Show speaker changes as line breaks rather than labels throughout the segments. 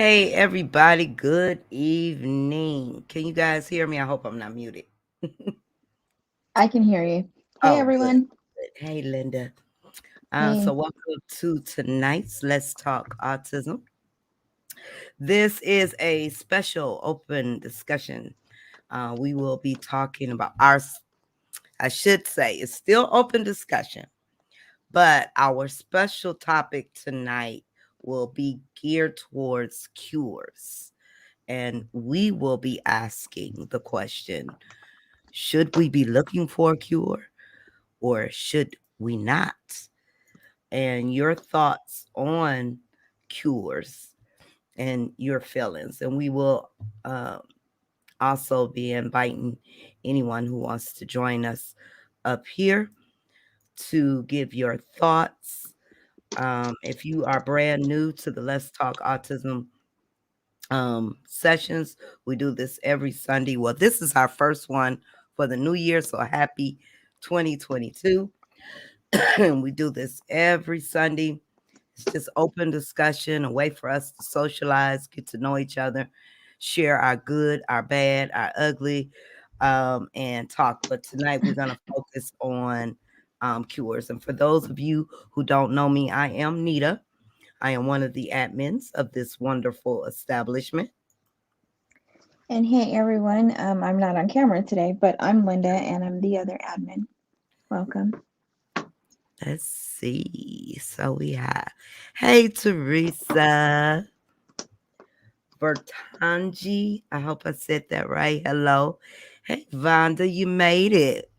Hey, everybody. Good evening. Can you guys hear me? I hope I'm not muted.
I can hear you. Hey,
Oh, good.
everyone.
Good. Hey, Linda.
Hey.
So welcome to tonight's Let's Talk Autism. This is a special open discussion. We will be talking about I should say, it's still open discussion, but our special topic tonight will be geared towards cures. And we will be asking the question, should we be looking for a cure or should we not? And your thoughts on cures and your feelings. And we will also be inviting anyone who wants to join us up here to give your thoughts. If you are brand new to the Let's Talk Autism sessions. We do this every Sunday. Well, this is our first one for the new year, so happy 2022. We do this every Sunday. It's just open discussion, a way for us to socialize, get to know each other, share our good, our bad, our ugly, and talk. But tonight we're going to focus on cures. And for those of you who don't know me, I am Nita. I am one of the admins of this wonderful establishment.
And hey, everyone. I'm not on camera today, but I'm Linda and I'm the other admin. Welcome.
Let's see. So we have, hey, Teresa Bertangi. I hope I said that right. Hello. Hey, Vonda, you made it.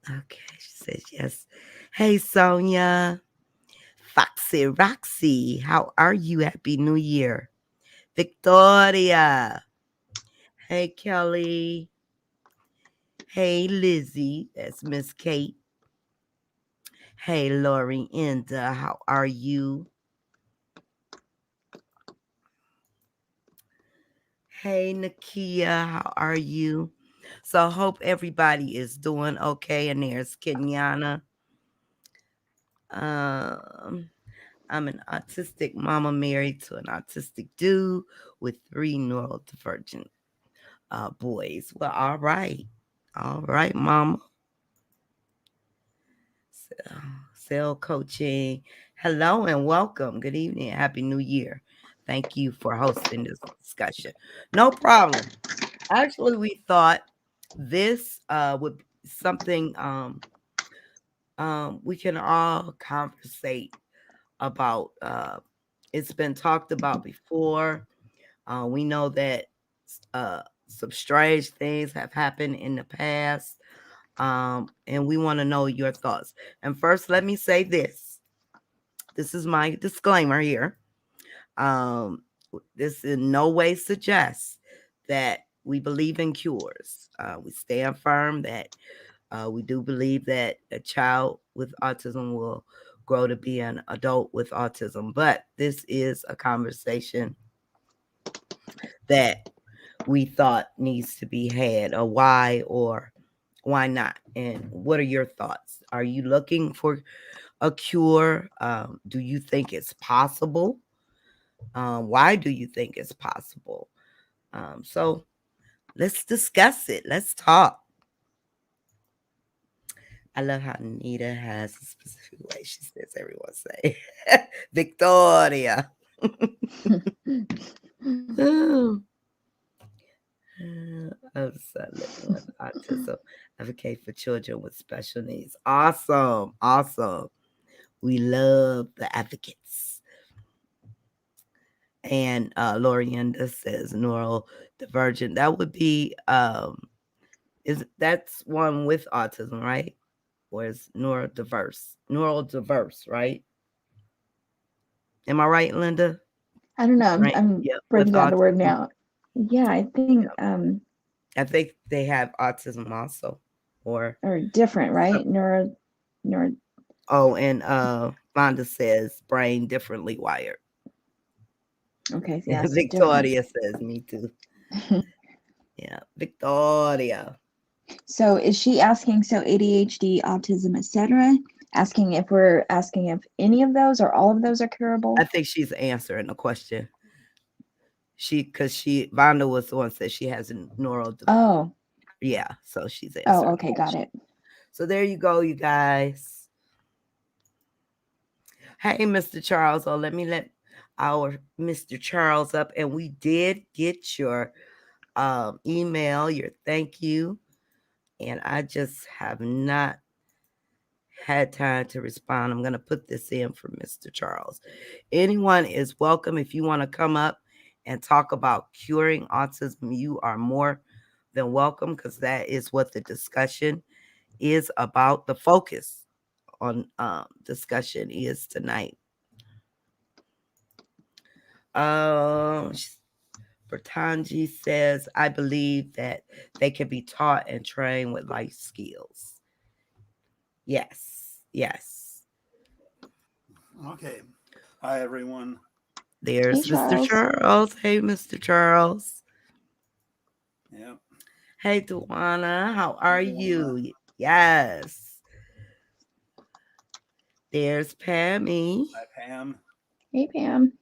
Okay, she says yes. Hey, Sonia. Foxy Roxy, how are you? Happy New Year. Victoria. Hey, Kelly. Hey, Lizzie. That's Miss Kate. Hey, Lori Enda, how are you? Hey, Nakia, how are you? So, hope everybody is doing okay. And there's Kenyana. Um, I'm an autistic mama married to an autistic dude with 3 neurodivergent boys. Well, all right. All right, mama. So, cell coaching. Hello and welcome. Good evening. Happy New Year. Thank you for hosting this discussion. No problem. Actually, we thought this would be something we can all conversate about. It's been talked about before. We know that some strange things have happened in the past, and we want to know your thoughts. And first, let me say this. This is my disclaimer here. Um, this in no way suggests that we believe in cures. We stand firm that we do believe that a child with autism will grow to be an adult with autism, but this is a conversation that we thought needs to be had. Or why not? And what are your thoughts? Are you looking for a cure? Do you think it's possible? Why do you think it's possible? So let's discuss it. Let's talk. I love how Nita has a specific way she says everyone say. Victoria. Oh, I'm son living with autism. Advocate for children with special needs. Awesome. Awesome. We love the advocates. And Lorienda says neurodivergent. That would be that's one with autism, right? Or is neurodiverse, right? Am I right, Linda?
I don't know.
Right.
I'm
Yeah, with
breaking down the word
autism.
now. Yeah, I think,
I think they have autism also, or
or different,
some,
right? Neuro,
oh, and Vonda says brain differently wired.
okay, yeah, so different.
Victoria says me too. Yeah, Victoria.
So is she asking, so ADHD, autism, etc., asking if we're asking if any of those or all of those are
I
curable.
think she's answering the question. Because Vonda was the one that said she has a
Oh,
yeah, so she's
oh,
answering the
okay, got
question.
it.
So there you go, you guys. Hey, Mr. Charles. Oh, let our Mr. Charles up. And we did get your email, your thank you. And I just have not had time to respond. I'm going to put this in for Mr. Charles. Anyone is welcome. If you want to come up and talk about curing autism, you are more than welcome, because that is what the discussion is about. The focus on discussion is tonight. Um, Bertanji says, I believe that they can be taught and trained with life skills. Yes, yes.
Okay. Hi, everyone.
Hey,
There's Mr.
Charles.
Charles. Hey, Mr. Charles.
Yeah.
Hey, Duana. How are
Hi, Luana.
you? Yes. There's Pammy.
Hi, Pam.
Hey, Pam.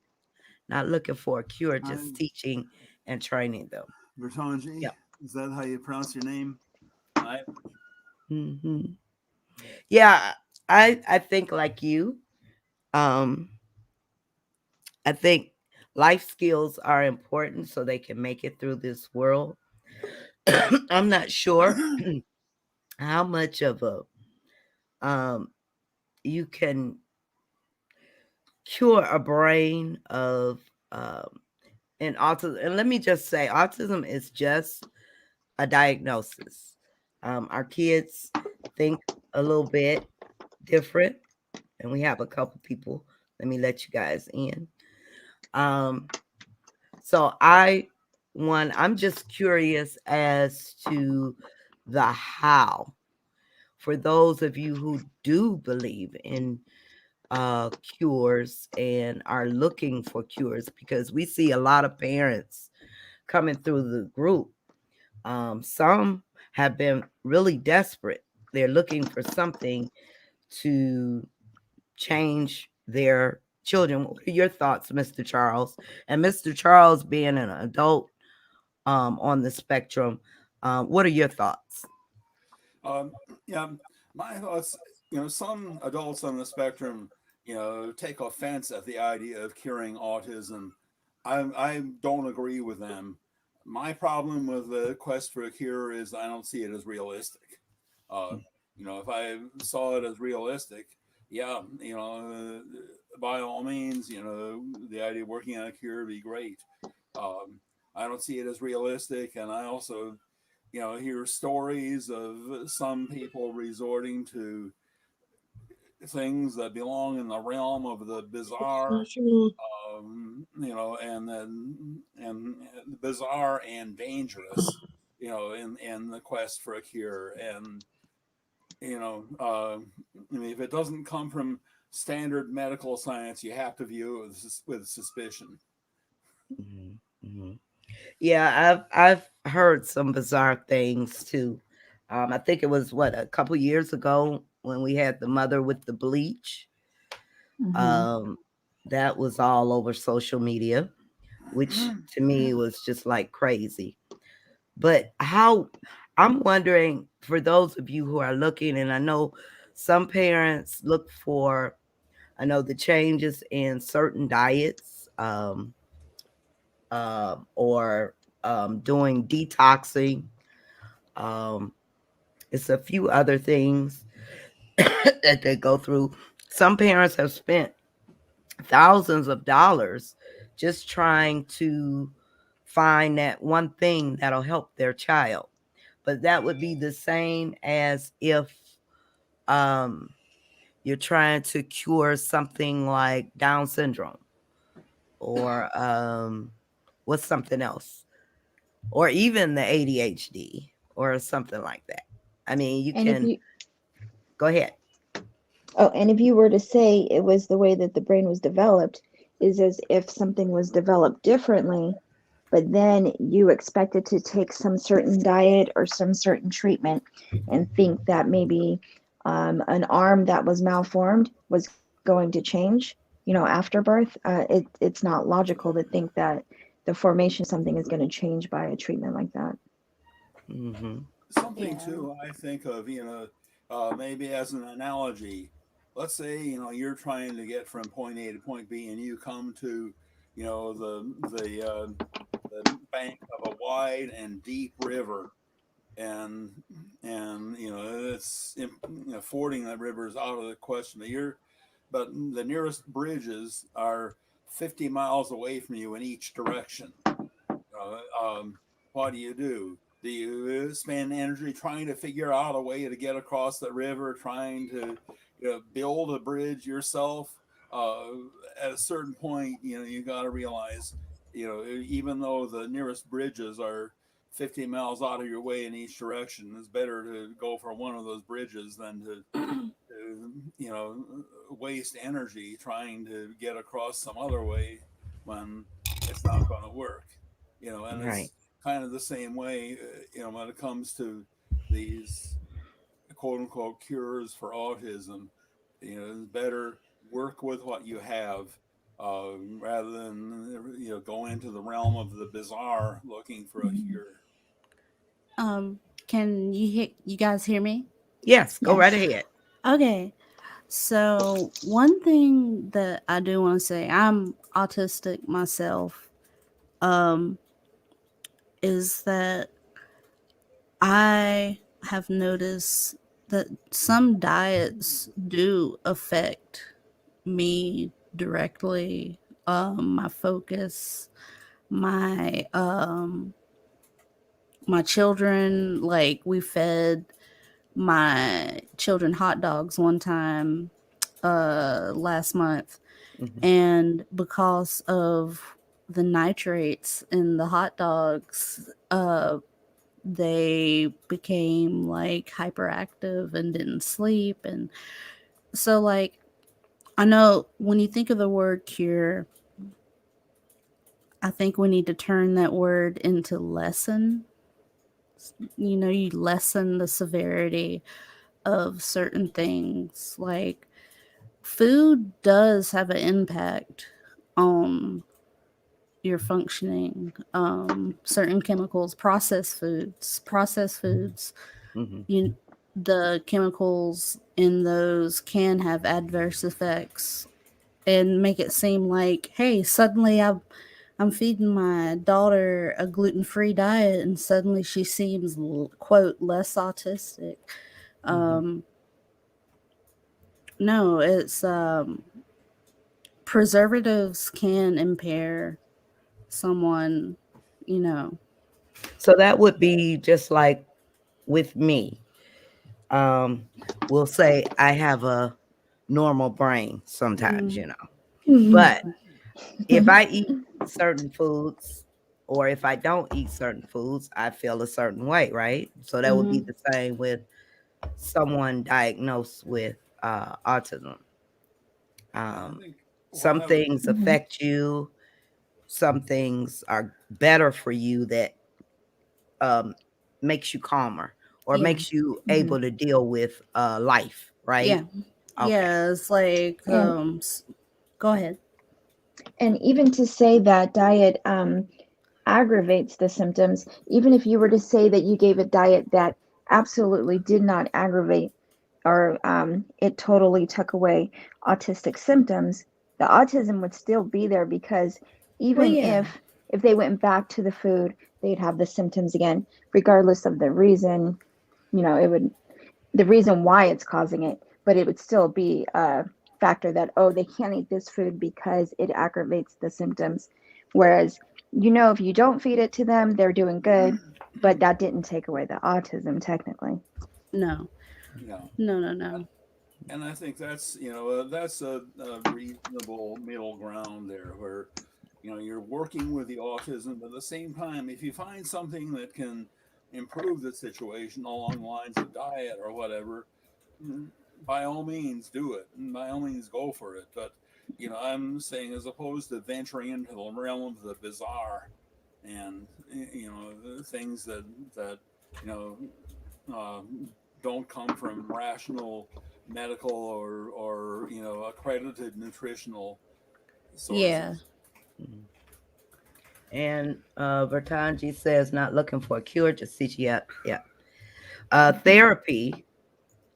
Not looking for a cure,
Hi,
just teaching and training them.
Bertanji.
Yep.
Is that how you pronounce your name? Hi.
Hmm. Yeah, I think like you. Um, I think life skills are important so they can make it through this world. I'm not sure how much of a um you can cure a brain of an autism. And let me just say, autism is just a diagnosis. Our kids think a little bit different, and we have a couple people. Let me let you guys in. Um, so I'm just curious as to the how. For those of you who do believe in cures and are looking for cures, because we see a lot of parents coming through the group. Some have been really desperate. They're looking for something to change their children. What are your thoughts, Mr. Charles? And Mr. Charles, being an adult on the spectrum, what are your thoughts?
Um, yeah, my thoughts, some adults on the spectrum, take offense at the idea of curing autism. I don't agree with them. My problem with the quest for a cure is I don't see it as realistic. Uh, if I saw it as realistic, yeah, by all means, the idea of working on a cure would be great. Um, I don't see it as realistic, and I also hear stories of some people resorting to things that belong in the realm of the bizarre, and bizarre and dangerous, in the quest for a cure. And I mean, if it doesn't come from standard medical science, you have to view it with suspicion.
Mhm, mhm. Yeah, I've heard some bizarre things too. I think it was what, a couple years ago when we had the mother with the bleach.
Mm-hmm.
Um, that was all over social media, which to me was just like crazy. But how I'm wondering, for those of you who are looking, and I know some parents look for, I know the changes in certain diets, or doing detoxing. Um, it's a few other things that they go through. Some parents have spent thousands of dollars just trying to find that one thing that'll help their child. But that would be the same as if um, you're trying to cure something like Down syndrome, or what's something else, or even the ADHD or something like that. I mean, you
And if
can
you
go ahead.
and if you were to say it was the way that the brain was developed, is as if something was developed differently, but then you expected to take some certain diet or some certain treatment and think that maybe An arm that was malformed was going to change, after birth. It's not logical to think that the formation of something is going to change by a treatment like that.
Mm-hmm.
Something
Yeah.
too, I think of, maybe as an analogy. Let's say, you're trying to get from point A to point B, and you come to, the bank of a wide and deep river, and it's fording that river is out of the question. But the nearest bridges are 50 miles away from you in each direction. What do you do? Do you spend energy trying to figure out a way to get across the river, trying to build a bridge yourself? Uh, at a certain point, you got to realize, even though the nearest bridges are 50 miles out of your way in each direction, it's better to go for one of those bridges than to waste energy trying to get across some other way when it's not going to work. And
Right.
it's kind of the same way, when it comes to these quote unquote cures for autism. It's better work with what you have, rather than go into the realm of the bizarre looking for a
Mhm.
cure.
Um, can you guys hear me?
Yes, go right
Yes.
ahead.
Okay. So one thing that I do want to say, I'm autistic myself, um, is that I have noticed that some diets do affect me directly. My focus, my my children, like we fed my children hot dogs one time last month,
Mm-hmm.
and because of the nitrates in the hot dogs, they became like hyperactive and didn't sleep. And so, like, I know when you think of the word cure, I think we need to turn that word into lesson. You lessen the severity of certain things. Like, food does have an impact on your functioning. Certain chemicals, processed foods,
Mm-hmm.
you the chemicals in those can have adverse effects and make it seem like, hey, suddenly I'm feeding my daughter a gluten-free diet and suddenly she seems quote less autistic.
Mm-hmm.
um no, it's preservatives can impair someone, you know.
So that would be just like with me. Um, we'll say I have a normal brain sometimes,
Mm,
but if I eat certain foods or if I don't eat certain foods, I feel a certain way, right? So that would be
mhm,
the same with someone diagnosed with autism.
I
Um,
think what
some
I would
things
Mhm.
affect you, some things are better for you that um, makes you calmer or
yeah,
makes you
Mhm.
able to deal with life, right?
yeah,
Okay.
yeah. It's like,
And
go ahead.
even to say that diet aggravates the symptoms, even if you were to say that you gave a diet that absolutely did not aggravate or it totally took away autistic symptoms, the autism would still be there because
Well,
even
yeah,
if they went back to the food, they'd have the symptoms again, regardless of the reason. It would the reason why it's causing it, but it would still be a factor that, oh, they can't eat this food because it aggravates the symptoms. Whereas, if you don't feed it to them, they're doing good, but that didn't take away the autism technically.
no,
yeah.
no, no, no.
And I think that's a reasonable middle ground there, where you're working with the autism, but at the same time, if you find something that can improve the situation along the lines of diet or whatever, mm, by all means do it, and by all means go for it. But I'm saying, as opposed to venturing into the realm of the bizarre and the things that you know uh, don't come from rational medical or accredited nutritional
Yeah.
sources.
Mhm. And Vertanji says, not looking for a cure, just CG. Yeah, yeah. Therapy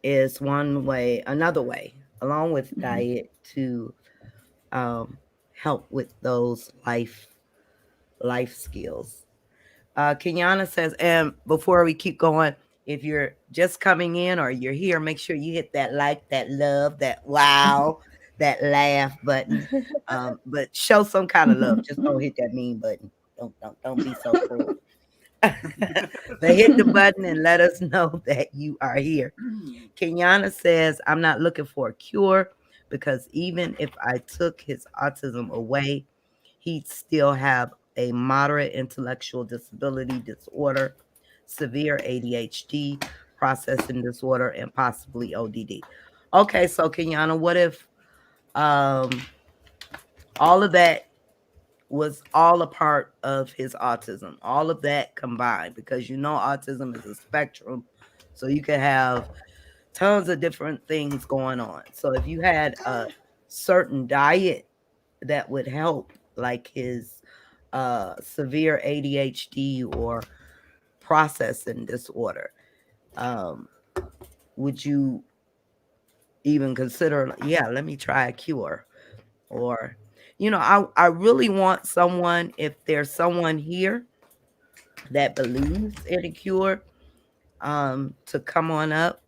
is one way, another way, along with
Mhm.
diet, to um, help with those life skills. Kenyana says, and before we keep going, if you're just coming in or you're here, make sure you hit that like, that love, that wow, that laugh button. But show some kind of love. Just don't hit that mean button. Don't be so cruel. But hit the button and let us know that you are here. Kenyana says, I'm not looking for a cure because even if I took his autism away, he'd still have a moderate intellectual disability disorder, severe ADHD, processing disorder, and possibly ODD. Okay, so Kenyana, what if um, all of that was all a part of his autism, all of that combined? Because autism is a spectrum, so you could have tons of different things going on. So if you had a certain diet that would help, like his severe ADHD or processing disorder, um, would you even consider, yeah, let me try a cure? Or, I really want someone, if there's someone here that believes in a cure, to come on up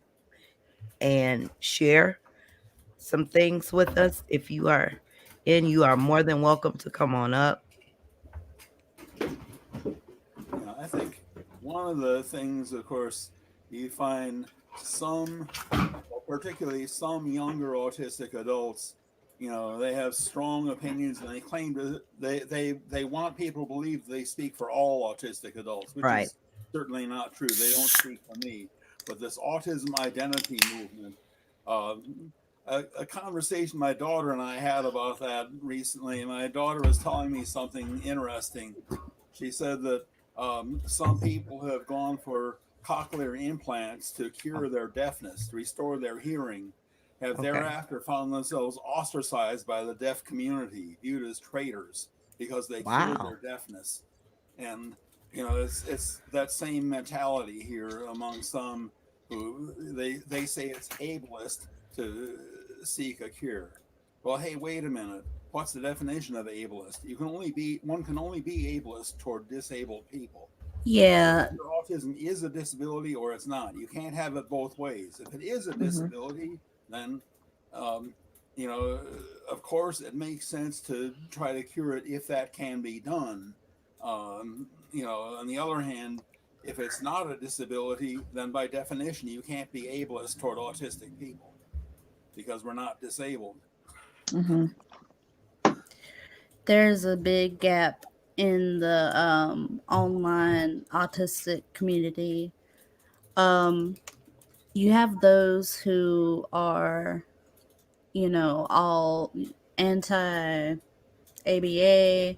and share some things with us. If you are you are more than welcome to come on up.
I think one of the things, of course, you find some, well, particularly some younger autistic adults, they have strong opinions and they claim to they want people to believe they speak for all autistic adults, which
Right.
is certainly not true. They don't speak for me. But this autism identity movement, um, a conversation my daughter and I had about that recently. My daughter was telling me something interesting. She said that some people have gone for cochlear implants to cure their deafness, to restore their hearing, have
Okay.
thereafter found themselves ostracized by the deaf community, viewed as traitors because they cured
Wow.
their deafness. And it's that same mentality here among some who they say it's ableist to seek a cure. Well, hey, wait a minute. What's the definition of ableist? One can only be ableist toward disabled people. So
Yeah.
either autism is a disability or it's not. You can't have it both ways. If it is a
Mhm.
disability, then um, you know, of course, it makes sense to try to cure it if that can be done. On the other hand, if it's not a disability, then by definition, you can't be ableist toward autistic people because we're not disabled.
Mhm.
There's a big gap in the online autistic community. Um, you have those who are, all anti ABA.
Mhm.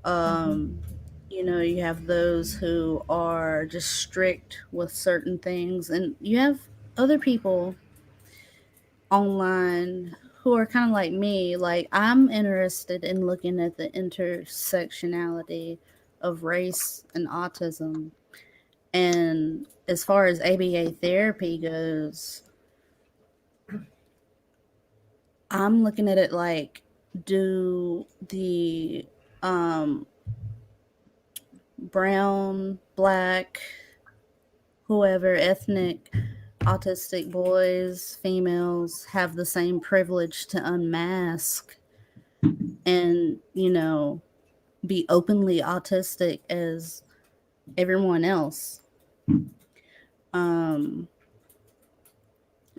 Um, you have those who are just strict with certain things, and you have other people online who are kind of like me. Like, I'm interested in looking at the intersectionality of race and autism. And as far as ABA therapy goes, I'm looking at it like, do the um, brown, black, whoever ethnic autistic boys, females have the same privilege to unmask and, be openly autistic as everyone else? Um,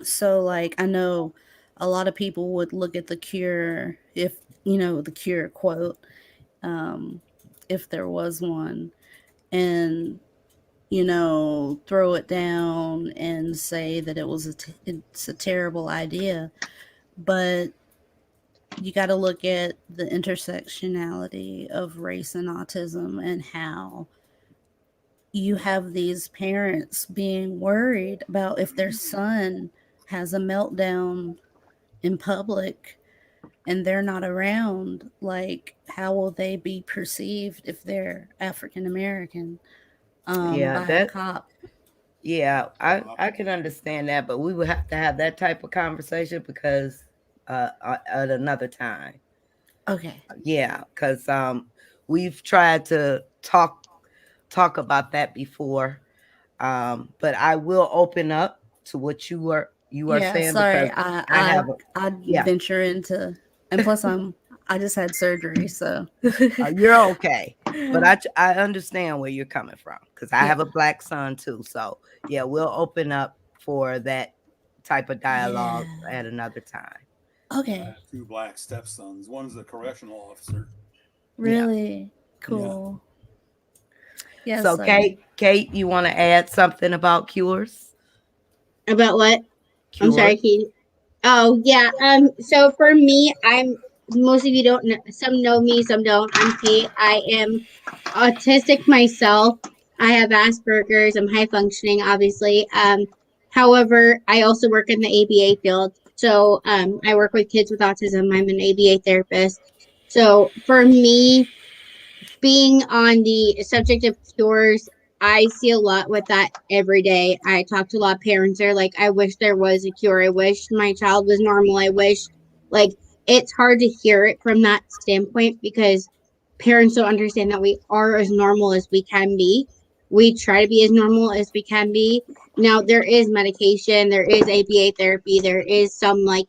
so, like, I know a lot of people would look at the cure, if, the cure quote, um, if there was one, and throw it down and say that it's a terrible idea. But you got to look at the intersectionality of race and autism and how you have these parents being worried about if their son has a meltdown in public and they're not around, like how will they be perceived if they're African American
Yeah,
by a
that
cop?
yeah,
Uh,
I can understand that, but we would have to have that type of conversation because at another time.
Okay.
Yeah, because we've tried to talk about that before, but I will open up to what you are
Yeah,
saying
sorry.
because
I
I
I
have a
I
yeah.
venture into, and plus I just had surgery, so
You're okay. But I understand where you're coming from because I
yeah.
have a black son too. So yeah, we'll open up for that type of dialogue
Yeah.
at another time.
I
Okay.
have two black stepsons. One's a correctional officer.
Yeah.
Really
Yeah.
cool. Yeah,
So
sorry.
Kate, you want to add something about cures?
About what? I'm
Cures.
sorry, Katie. Oh yeah. So for me, I'm most of you don't know. Some know me, some don't. I'm Kate. I am autistic myself. I have Asperger's. I'm high functioning, obviously. However, I also work in the ABA field. So I work with kids with autism. I'm an ABA therapist. So for me, being on the subject of cures, I see a lot with that every day. I talk to a lot of parents. They're like, I wish there was a cure. I wish my child was normal. I wish, like, it's hard to hear it from that standpoint because parents don't understand that we are as normal as we can be. We try to be as normal as we can be. Now, there is medication, there is ABA therapy, there is some, like,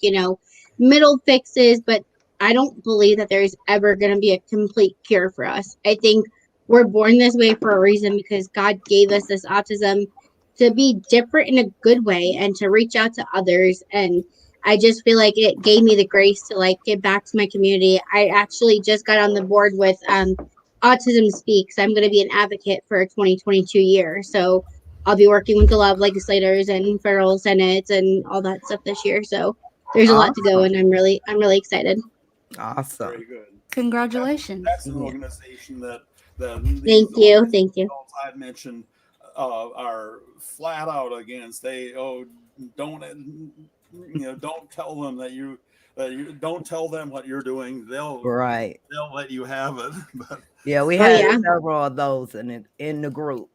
middle fixes, but I don't believe that there's ever going to be a complete cure for us. I think we're born this way for a reason because God gave us this autism to be different in a good way and to reach out to others. And I just feel like it gave me the grace to like give back to my community. I actually just got on the board with Autism Speaks. I'm going to be an advocate for 2022 year. So I'll be working with a lot of legislators and federal senates and all that stuff this year. So there's a lot to go,
Awesome.
and I'm really excited.
Awesome.
Very good. That's
Congratulations.
an
Yeah.
organization that these
Thank you,
autism
thank you.
adults I've mentioned are flat out against. They don't don't tell them that you don't tell them what you're doing.
Right.
They'll let you have it. But
Yeah, we
Oh
had
yeah.
several of those in the group.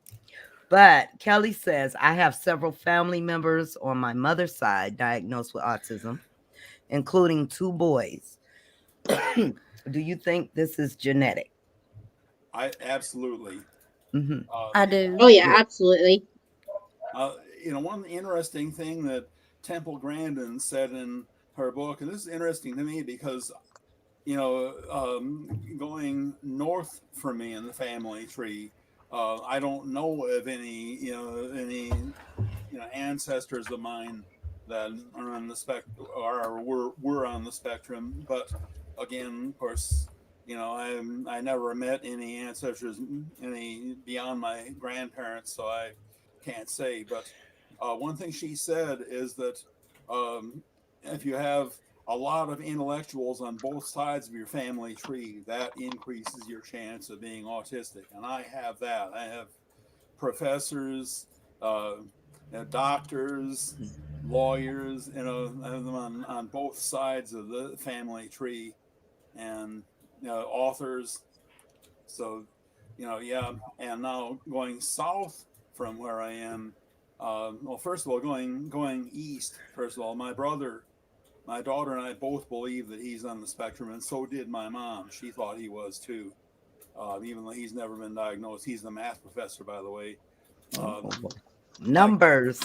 But Kelly says, I have several family members on my mother's side diagnosed with autism, including two boys. Do you think this is genetic?
I absolutely.
Hmm.
I
You
Oh
do.
yeah, absolutely.
one interesting thing that Temple Grandin said in her book, and this is interesting to me because going north for me in the family tree, I don't know of any ancestors of mine that are on the or were on the spectrum. But again, of course, I never met any ancestors any beyond my grandparents, so I can't say. But one thing she said is that um, if you have a lot of intellectuals on both sides of your family tree, that increases your chance of being autistic. And I have that. I have professors, uh, doctors, lawyers, I have them on both sides of the family tree, and authors. So, yeah. And now going south from where I am, well, first of all, going east. First of all, my daughter and I both believe that he's on the spectrum, and so did my mom. She thought he was too, even though he's never been diagnosed. He's the math professor, by the way.
Oh,
Um, like
numbers.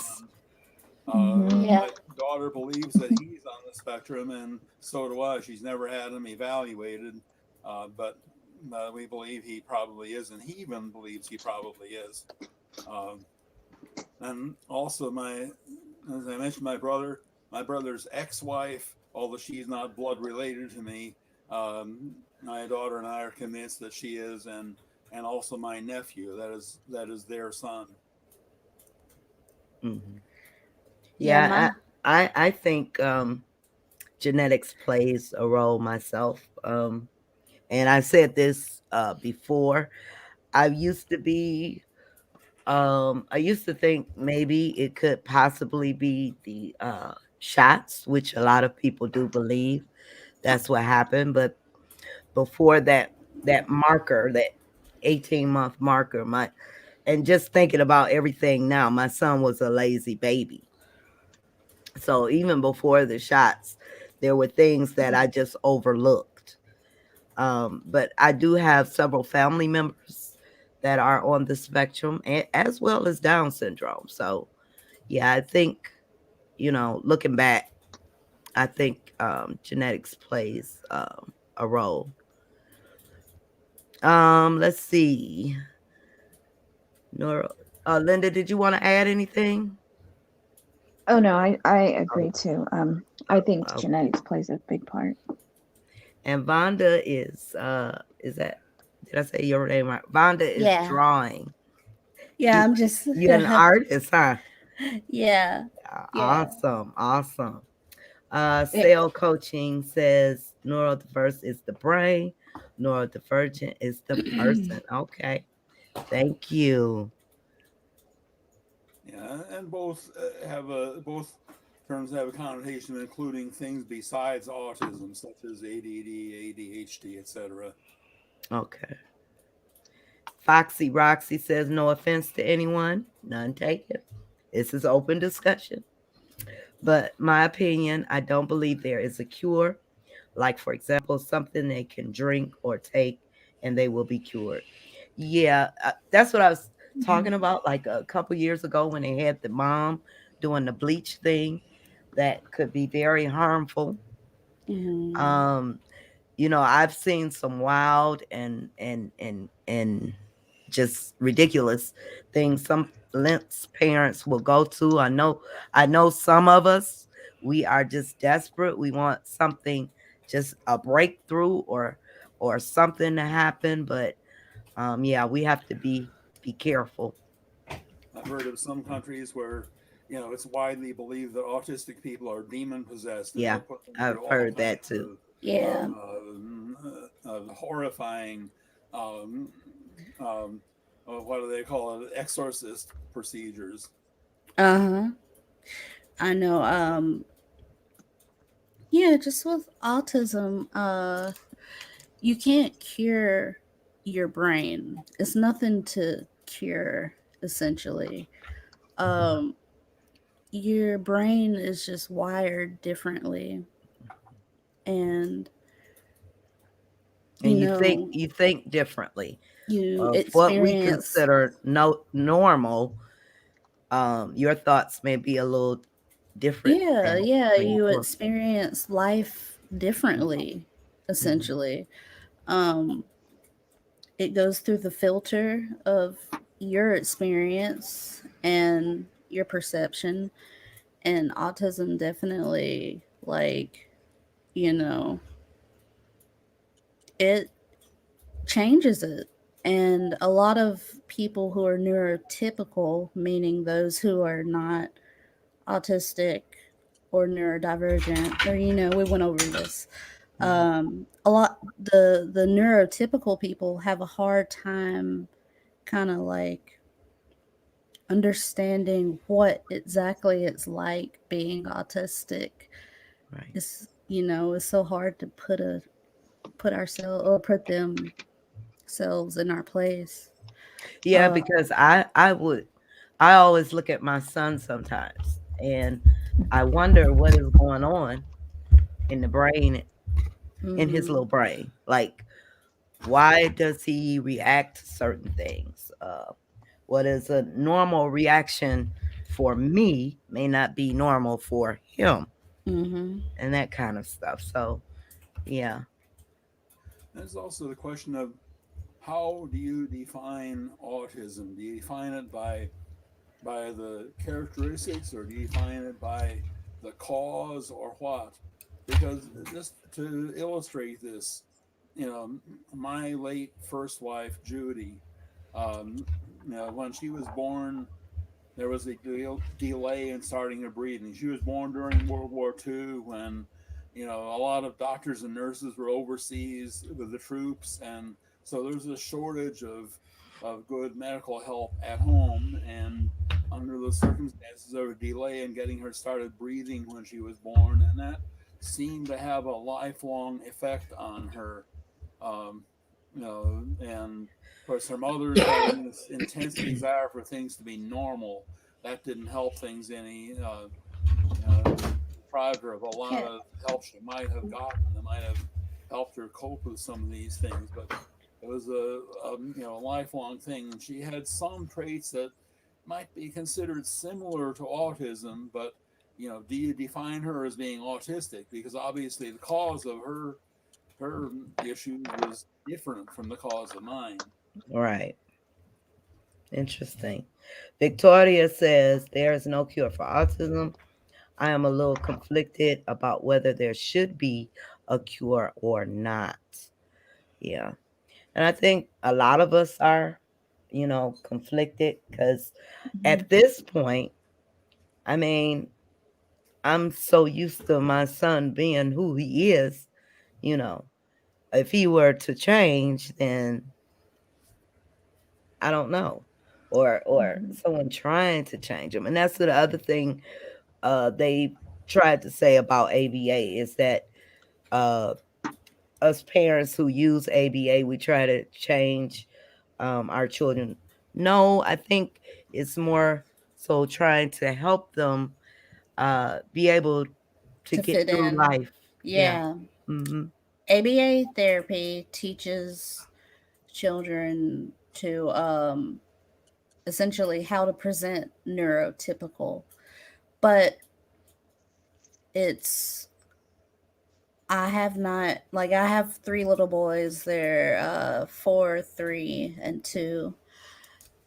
Hmm.
my
Yeah.
daughter believes that he's on the spectrum, and so do I. She's never had him evaluated, but we believe he probably is, and he even believes he probably is. Um, and also, as I mentioned, my brother's ex-wife, although she's not blood related to me, my daughter and I are convinced that she is, and also my nephew, that is their son.
Hmm.
Yeah,
Yeah,
my
I think genetics plays a role myself. And I said this before. I used to be I used to think maybe it could possibly be the shots, which a lot of people do believe that's what happened. But before that marker, that 18-month marker, my and just thinking about everything now, my son was a lazy baby. So even before the shots, there were things that I just overlooked. But I do have several family members that are on the spectrum, as well as Down syndrome. So, yeah, I think, looking back, I think genetics plays a role. Let's see. Nora, Linda, did you want to add anything?
Oh no, I
Oh,
agree too. I think
oh.
genetics plays a big part.
And Vonda is that, did I say your name right? Vonda is
Yeah.
drawing.
Yeah,
You,
I'm just
you're an artist, huh?
yeah. Yeah.
Awesome, awesome.
It,
Cell coaching says neurodiverse is the brain, neurodivergent is the person. Okay, thank you.
Yeah, and both terms have a connotation including things besides autism, such as ADD, ADHD, etc.
Okay. Foxy Roxy says no offense to anyone, none taken. This is open discussion. But my opinion, I don't believe there is a cure. Like, for example, something they can drink or take and they will be cured. Yeah, that's what I was talking
Mhm.
about like a couple years ago when they had the mom doing the bleach thing that could be very harmful.
Mhm.
Um, I've seen some wild and just ridiculous things some Lynx parents will go to. I know some of us, we are just desperate. We want something, just a breakthrough or something to happen. But yeah, we have to be careful.
I've heard of some countries where, it's widely believed that autistic people are demon possessed, and
Yeah,
they'll put them
I've
through all
heard that
kinds
too.
Yeah.
of horrifying, um, um, what do they call it, exorcist procedures.
Uh-huh. I know. Yeah, just with autism, you can't cure your brain. It's nothing to cure, essentially. Um, your brain is just wired differently, and you
And you think
know,
you think differently
you
of what we
experience,
consider no normal. Your thoughts may be a little different
yeah,
than
yeah,
than
you
yours.
experience life differently,
Mhm.
essentially. Um, it goes through the filter of your experience and your perception, and autism definitely, like, you know, it changes it. And a lot of people who are neurotypical, meaning those who are not autistic or neurodivergent, or we went over this.
Mhm.
A lot the neurotypical people have a hard time kind of like understanding what exactly it's like being autistic.
Right.
It's so hard to put ourselves or put themselves in our place.
Yeah,
Uh,
because I always look at my son sometimes and I wonder what is going on in the brain, in his
mm-hmm,
little brain. Like, why does he react to certain things? What is a normal reaction for me may not be normal for him,
mm-hmm,
and that kind of stuff. So, yeah.
There's also the question of, how do you define autism? Do you define it by the characteristics, or do you define it by the cause, or what? Because just to illustrate this, my late first wife, Judy, um, when she was born, there was a delay in starting her breathing. She was born during World War II when, a lot of doctors and nurses were overseas with the troops, and so there was a shortage of good medical help at home, and under the circumstances of a delay in getting her started breathing when she was born, and that seemed to have a lifelong effect on her. Um, and of course, her mother's having this intense desire for things to be normal. That didn't help things any. Deprived her of a lot
Can't.
of help she might have gotten that might have helped her cope with some of these things. But it was a lifelong thing. And she had some traits that might be considered similar to autism, but do you define her as being autistic? Because obviously the cause of her issues was different from the cause of mine.
Right. Interesting. Victoria says there is no cure for autism. I am a little conflicted about whether there should be a cure or not. Yeah. And I think a lot of us are, conflicted because at this point, I mean, I'm so used to my son being who he is, you know. If he were to change, then I don't know. Or someone trying to change him. And that's the other thing they tried to say about ABA is that uh us parents who use ABA, we try to change our children. No, I think it's more so trying to help them be able to
To
get
fit
through
in.
life. Yeah.
Yeah.
Hmm.
ABA therapy teaches children to essentially how to present neurotypical, but it's I have not like I have three little boys. They're 4, 3, and 2,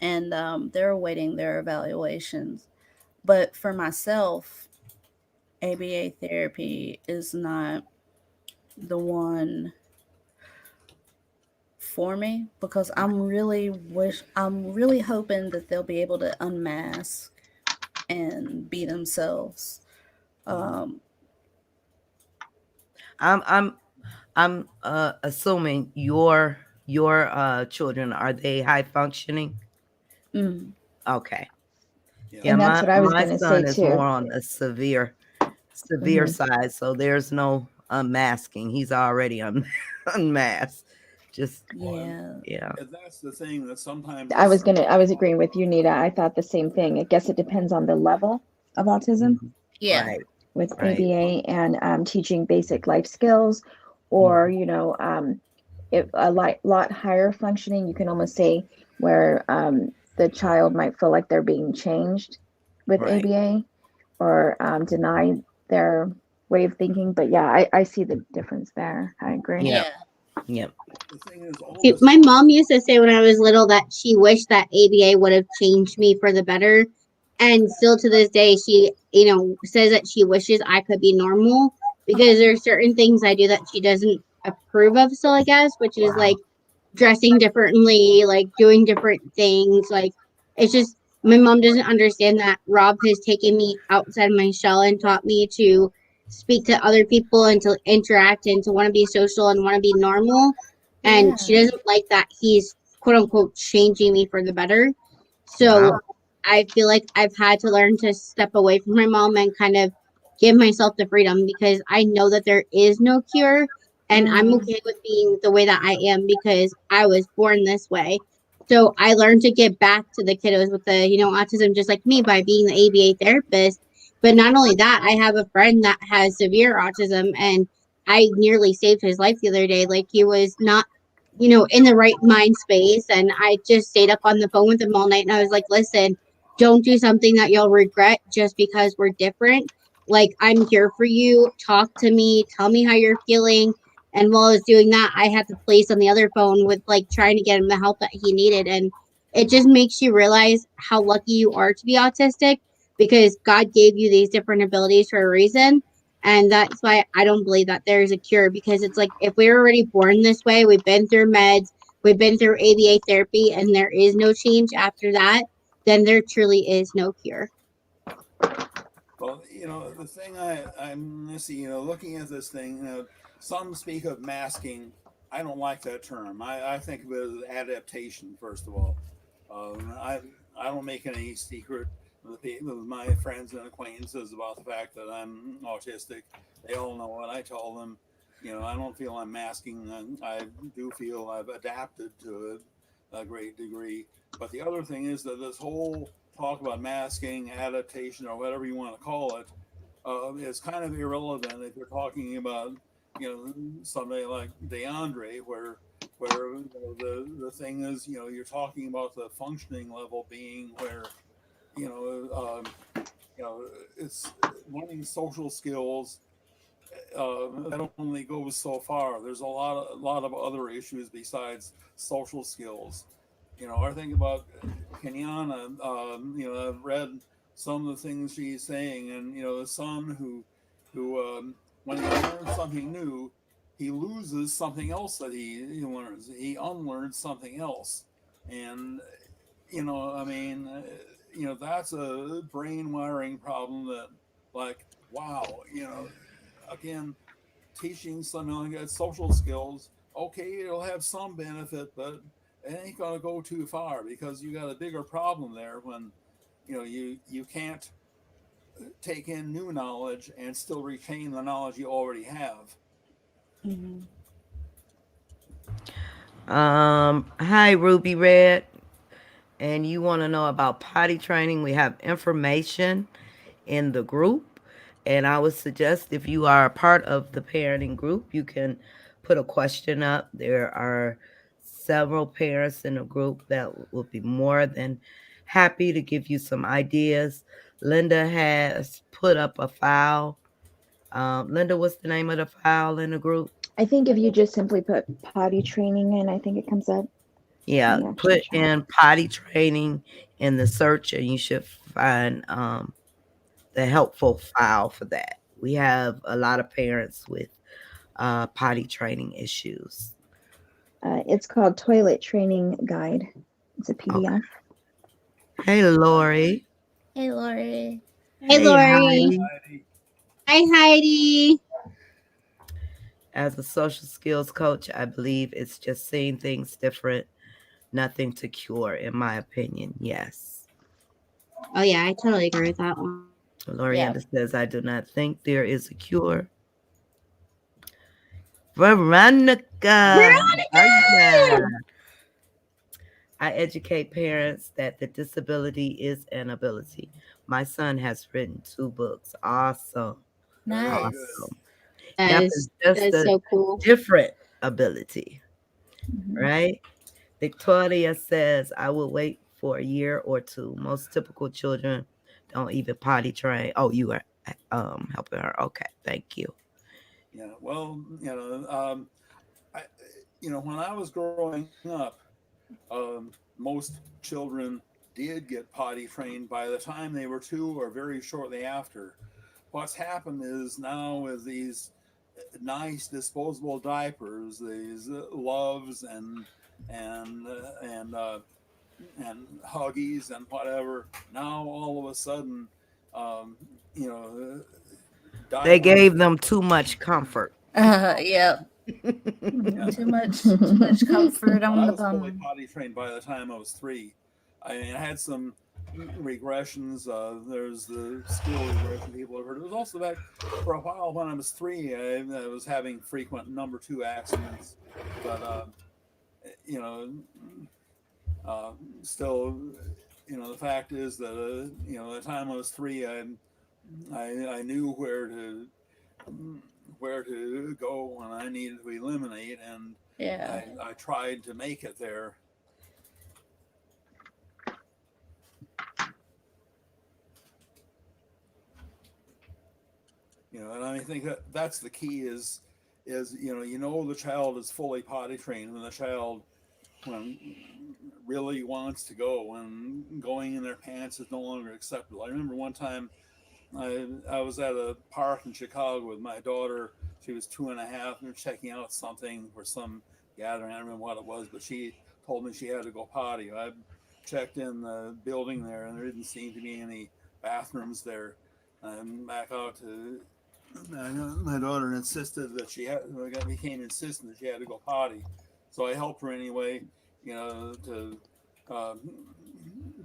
and they're awaiting their evaluations. But for myself, ABA therapy is not the one for me because I'm really hoping that they'll be able to unmask and be themselves. Um,
I'm assuming your children, are they high functioning?
mm,
Okay.
Yeah.
Yeah,
And that's
my
what I was
my
going to say
son is more
too.
on the severe
Hmm.
side, so there's no unmasking. He's already unmasked. Just
Well,
yeah,
yeah.
and that's the thing that sometimes is.
I was agreeing with you, Nita. I thought the same thing. I guess it depends on the level of autism
Mhm.
yeah,
Right,
with
right.
ABA and teaching basic life skills, or
Mhm.
a lot higher functioning. You can almost say where the child might feel like they're being changed with
Right.
ABA or deny their way of thinking. But yeah, I see the difference there. I agree.
Yeah.
yeah,
Yep.
The thing is, all
See,
this
my
talk.
mom used to say when I was little that she wished that ABA would have changed me for the better. And still to this day, she, says that she wishes I could be normal because there's certain things I do that she doesn't approve of still, I guess, which is
Wow.
like dressing differently, like doing different things. Like it's just my mom doesn't understand that Rob has taken me outside my shell and taught me to speak to other people and to interact and to want to be social and want to be normal. And she
yeah,
doesn't like that he's quote unquote changing me for the better.
Wow.
So I feel like I've had to learn to step away from my mom and kind of give myself the freedom because I know that there is no cure and I'm
mm,
okay with being the way that I am because I was born this way. So I learned to get back to the kiddos with the, autism just like me by being the ABA therapist. But not only that, I have a friend that has severe autism and I nearly saved his life the other day. Like he was not, in the right mind space. And I just stayed up on the phone with him all night and I was like, listen, don't do something that you'll regret just because we're different. Like, I'm here for you. Talk to me. Tell me how you're feeling. And while I was doing that, I had the place on the other phone with like trying to get him the help that he needed. And it just makes you realize how lucky you are to be autistic because God gave you these different abilities for a reason. And that's why I don't believe that there's a cure because it's like if we were already born this way, we've been through meds, we've been through ABA therapy, and there is no change after that, then there truly is no cure.
Well, the thing I'm missing, looking at this thing, some speak of masking. I don't like that term. I think of it as adaptation, first of all. I don't make any secret with my friends and acquaintances about the fact that I'm autistic. They all know it. I tell them, I don't feel I'm masking. I do feel I've adapted to a great degree. But the other thing is that this whole talk about masking, adaptation, or whatever you want to call it, is kind of irrelevant if you're talking about, somebody like DeAndre, where the thing is, you're talking about the functioning level being where, you know, um, it's learning social skills. That only goes so far. There's a lot of other issues besides social skills. I think about Kenyana. I've read some of the things she's saying, and the son who when he learns something new, he loses something else that he learns. He unlearns something else, and I mean, that's a brain wiring problem that, like, wow, again, teaching something like social skills, okay, it'll have some benefit, but it ain't gonna go too far because you got a bigger problem there when you can't take in new knowledge and still retain the knowledge you already have.
Mhm.
Hi, Ruby Red. And you want to know about potty training? We have information in the group. And I would suggest if you are a part of the parenting group, you can put a question up. There are several parents in the group that will be more than happy to give you some ideas. Linda has put up a file. Linda, what's the name of the file in the group?
I think if you just simply put potty training in, I think it comes up in
Yeah,
the actual
put
chat.
in potty training in the search and you should find the helpful file for that. We have a lot of parents with potty training issues.
It's called Toilet Training Guide. It's a
Okay.
PDF.
Hey, Lori.
Hey, Lori.
Hey,
Hey,
Lori.
Heidi.
Hi, Heidi.
As a social skills coach, I believe it's just seeing things different, nothing to cure, in my opinion. Yes.
Oh, yeah, I totally agree with that one.
Yeah.
Lorianda says, I do not think there is a cure. Veronica, how are you guys?
Veronica!
I educate parents that the disability is an ability. My son has written 2 books. Awesome.
Very
Nice.
good.
Awesome. Yep,
That
it's
is,
just
that's
a
so cool.
different ability,
Mhm.
right? Victoria says, I will wait for a year or two. Most typical children don't even potty train. Oh, you are helping her. Okay, thank you.
Yeah. Well, I, when I was growing up, most children did get potty trained by the time they were 2 or very shortly after. What's happened is now with these nice disposable diapers, these loves and and huggies and whatever. Now all of a sudden, um, you know,
They
diapers.
gave them too much comfort.
Yeah.
Yeah,
Too much comfort
but
on
I
the
was fully
bum.
potty trained by the time I was 3. I mean, I had some regressions. There's the skill regression people have heard. It was also back for a while when I was 3. I was having frequent number 2 accidents, but you know, uh, still, the fact is that the time I was 3, I knew where to go when I needed to eliminate, and
Yeah.
I tried to make it there. And I think that's the key is the child is fully potty trained when the child when really wants to go, when going in their pants is no longer acceptable. I remember one time I was at a park in Chicago with my daughter. She was 2.5. We were checking out something for some gathering. I don't remember what it was, but she told me she had to go potty. I checked in the building there, and there didn't seem to be any bathrooms there. And back out to my daughter insisted that became insistent that she had to go potty. So I helped her anyway, to uh,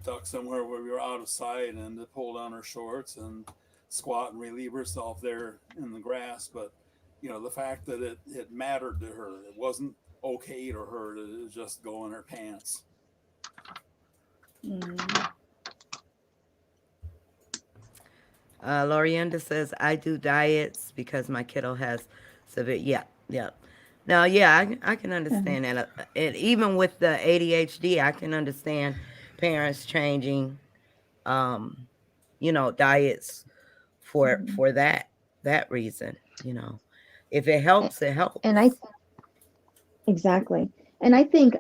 duck somewhere where we were out of sight and to pull down her shorts and squat and relieve herself there in the grass. But the fact that it mattered to her, it wasn't okay to her to just go in her pants.
Mm.
Lorienda says, I do diets because my kiddo has severe. Yeah, yeah. Now, yeah, I can understand that. And even with the ADHD, I can understand parents changing, um, diets for that reason. If it helps, it
And I
helps.
exactly. And I think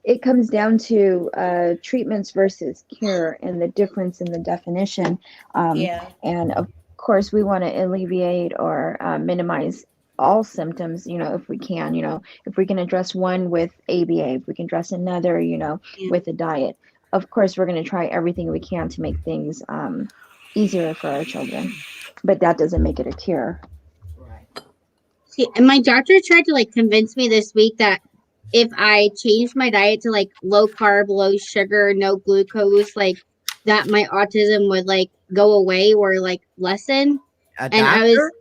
it comes down to treatments versus cure and the difference in the definition.
Yeah.
And of course, we want to alleviate or minimize all symptoms, if we can, if we can address one with ABA, if we can address another,
Yeah.
with a diet. Of course, we're going to try everything we can to make things easier for our children, but that doesn't make it a cure.
Right.
See, and my doctor tried to like convince me this week that if I changed my diet to like low carb, low sugar, no glucose, like that my autism would like go away or like lessen.
A
And I was,
doctor?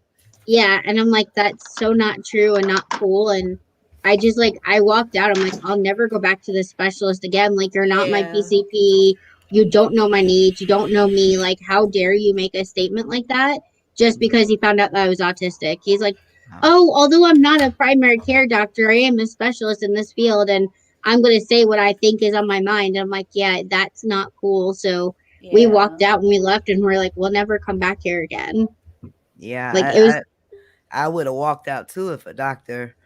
yeah, and I'm like, that's so not true and not cool. And I just like, I walked out. I'm like, I'll never go back to this specialist again. Like, you're not my
Yeah.
PCP. You don't know my needs. You don't know me. Like, how dare you make a statement like that just because he found out that I was autistic? He's like,
Oh,
oh, although I'm not a primary care doctor, I am a specialist in this field, and I'm going to say what I think is on my mind. And I'm like, yeah, that's not cool. So we
Yeah.
walked out and we left, and we're like, we'll never come back here again. Like, it was,
yeah. I would have walked out too if a doctor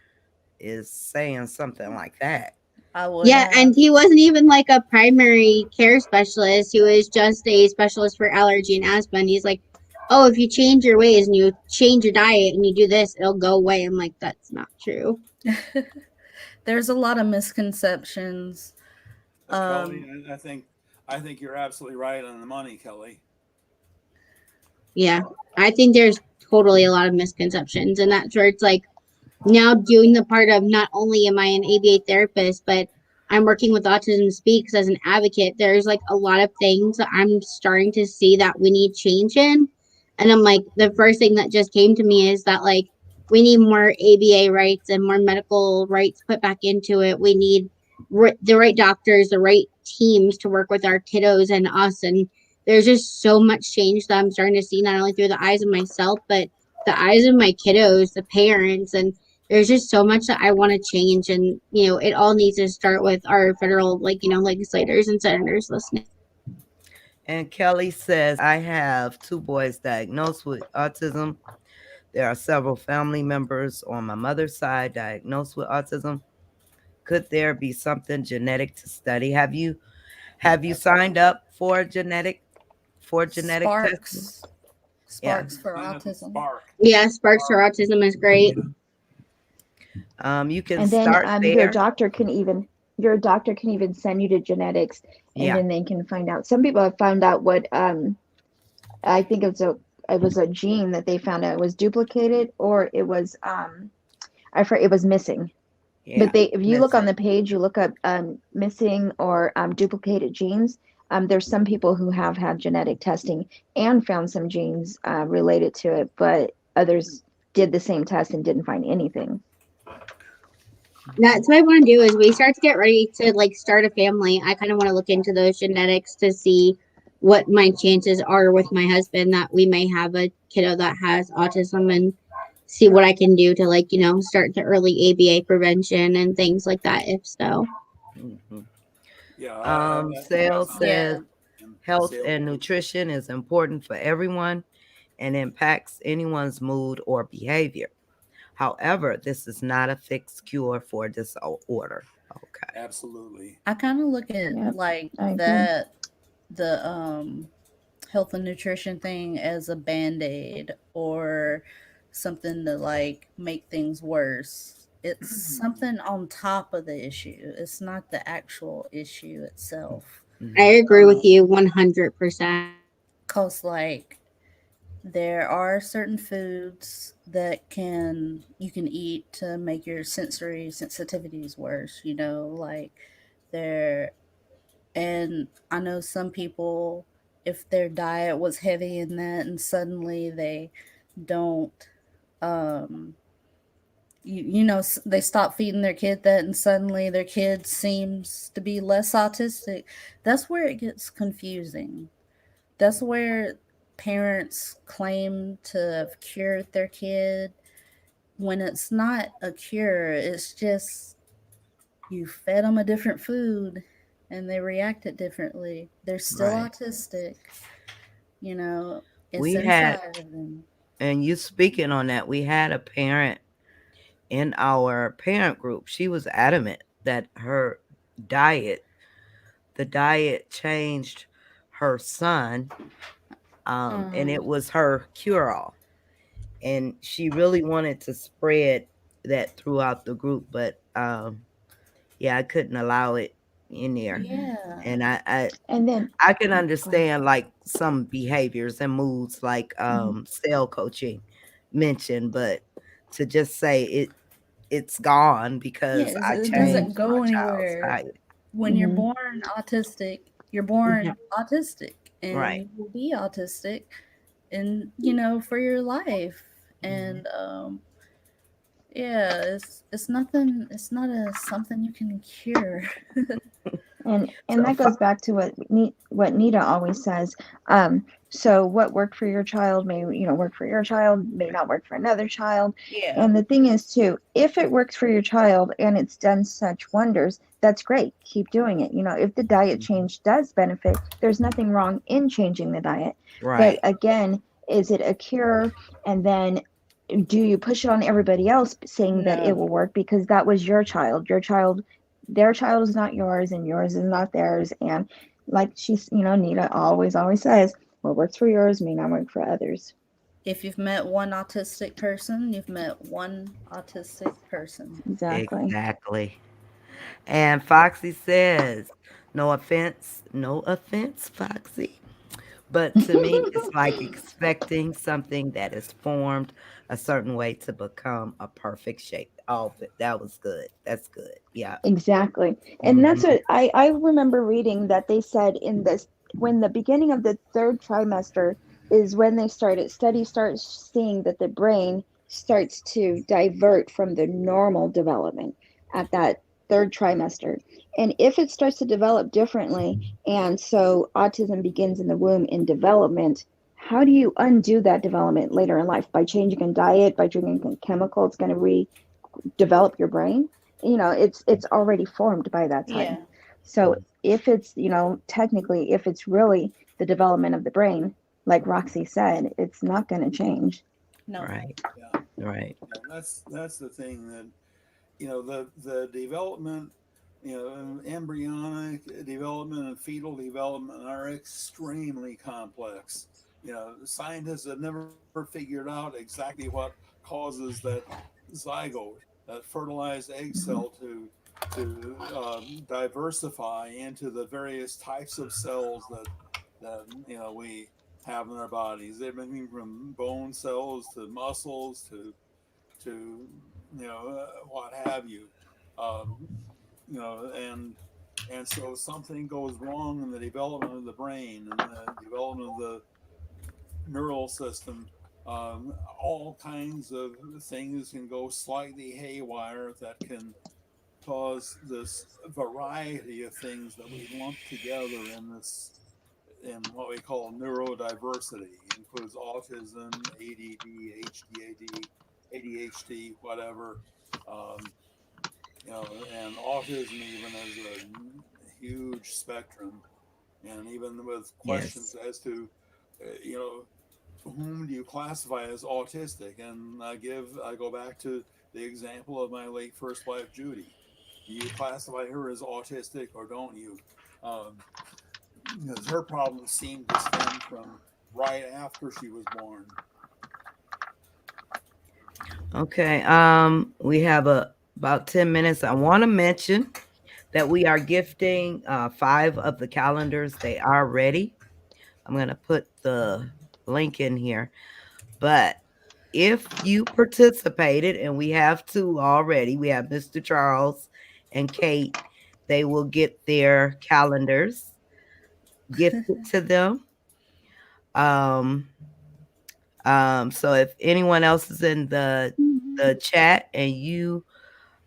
is saying something like that.
I would
yeah,
have.
and he wasn't even like a primary care specialist. He was just a specialist for allergy and asthma. And he's like, oh, if you change your ways and you change your diet and you do this, it'll go away. I'm like, that's not true.
There's a lot of misconceptions.
Kelly,
Um,
I think you're absolutely right on the money, Kelly.
Yeah, I think there's totally a lot of misconceptions. And that's where it's like, now doing the part of not only am I an ABA therapist, but I'm working with Autism Speaks as an advocate. There's like a lot of things that I'm starting to see that we need change in. And I'm like, the first thing that just came to me is that like we need more ABA rights and more medical rights put back into it. We need the right doctors, the right teams to work with our kiddos and us. And there's just so much change that I'm starting to see, not only through the eyes of myself, but the eyes of my kiddos, the parents, and there's just so much that I want to change. And, it all needs to start with our federal, legislators and senators listening.
And Kelly says, I have two boys diagnosed with autism. There are several family members on my mother's side diagnosed with autism. Could there be something genetic to study? Have you signed up for genetic testing?
Sparks.
Yeah.
Sparks for
Sign up with
autism.
Spark.
Yeah, Sparks for Autism is great.
You can
And then
start there.
your doctor can even send you to genetics, and
Yeah.
then they can find out. Some people have found out what I think it was a gene that they found out was duplicated, or it was it was missing. But
Yeah.
if you look on
Missing.
the page, you look up missing or duplicated genes. There's some people who have had genetic testing and found some genes related to it, but others did the same test and didn't find anything.
That's what I want to do is we start to get ready to like start a family. I kind of want to look into those genetics to see what my chances are with my husband that we may have a kiddo that has autism, and see what I can do to start the early ABA prevention and things like that if so.
Mhm.
Yeah, I got
Sales
something
says
Yeah.
for
health
sale.
and nutrition is important for everyone and impacts anyone's mood or behavior. However, this is not a fixed cure for disorder. Okay.
Absolutely.
I kind of look at
Yep,
like
I agree.
that, the health and nutrition thing as a band-aid or something to like make things worse. It's something on top of the issue. It's not the actual issue itself.
I
Mhm.
agree with you 100%.
Cause like there are certain foods that you can eat to make your sensory sensitivities worse, like there And I know some people, if their diet was heavy in that and suddenly they don't, um, they stop feeding their kid that and suddenly their kid seems to be less autistic. That's where it gets confusing. That's where parents claim to have cured their kid when it's not a cure. It's just you fed them a different food and they reacted differently. They're still
Right.
autistic, you know, it's
We had,
inside of them.
and you speaking on that, we had a parent in our parent group. She was adamant that diet, the diet changed her son, and
Uh-huh.
it was her cure all. And she really wanted to spread that throughout the group, but yeah, I couldn't allow it in there.
Yeah.
And
And then
I can
go ahead.
understand like some behaviors and moods like
Mhm.
cell coaching mentioned, but to just say it's gone because
Yes,
I
it
Mhm.
doesn't
changed my
go
child's
anywhere.
diet.
When you're
Mhm.
born autistic, you're
Yeah.
born autistic and
Right.
you will be autistic and for your life.
Mhm.
And yeah, it's nothing, it's not a something you can cure.
And
So
that goes back to what Nita always says. So what worked for your child may work for your child, may not work for another child.
Yeah.
And the thing is too, if it works for your child and it's done such wonders, that's great. Keep doing it. If the diet change does benefit, there's nothing wrong in changing the diet. But
right.
again, is it a cure? And then do you push it on everybody else saying that it
No.
will work because that was your child? Your child, their child is not yours and yours is not theirs. And like Nita always says, what works for yours may not work for others.
If you've met one autistic person, you've met one autistic person.
Exactly.
Exactly. And Foxy says, no offense, Foxy. But to me, it's like expecting something that is formed a certain way to become a perfect shape. Oh, that was good. That's good. Yeah.
Exactly. And that's
Hmm.
what I remember reading that they said in this when the beginning of the third trimester is when they started studies start seeing that the brain starts to divert from the normal development at that third trimester. And if it starts to develop differently, and so autism begins in the womb in development, how do you undo that development later in life? By changing a diet, by drinking a chemical, it's going to redevelop your brain. It's already formed by that time.
Yeah.
So if it's technically, if it's really the development of the brain, like Roxy said, it's not going to change.
No.
Right.
Yeah,
Right.
yeah. That's the thing that the development, embryonic development and fetal development are extremely complex. Scientists have never figured out exactly what causes that zygote, that fertilized egg
Mhm.
cell, to diversify into the various types of cells that we have in our bodies. Everything from bone cells to muscles to what have you. Um, and so something goes wrong in the development of the brain and the development of the neural system. All kinds of things can go slightly haywire that can cause this variety of things that we lump together in what we call neurodiversity. It includes autism, ADD, ADHD, whatever. Um, and autism even is a huge spectrum, and even with questions
Yes.
as to, you know, whom do you classify as autistic? And I go back to the example of my late first wife, Judy. Do you classify her as autistic or don't you? Um, because her problems seem to stem from right after she was born.
Okay. We have about 10 minutes. I want to mention that we are gifting 5 of the calendars. They are ready. I'm going to put the link in here. But if you participated, and we have 2 already, we have Mr. Charles and Kate, they will get their calendars gifted to them. Um, so if anyone else is in the chat and you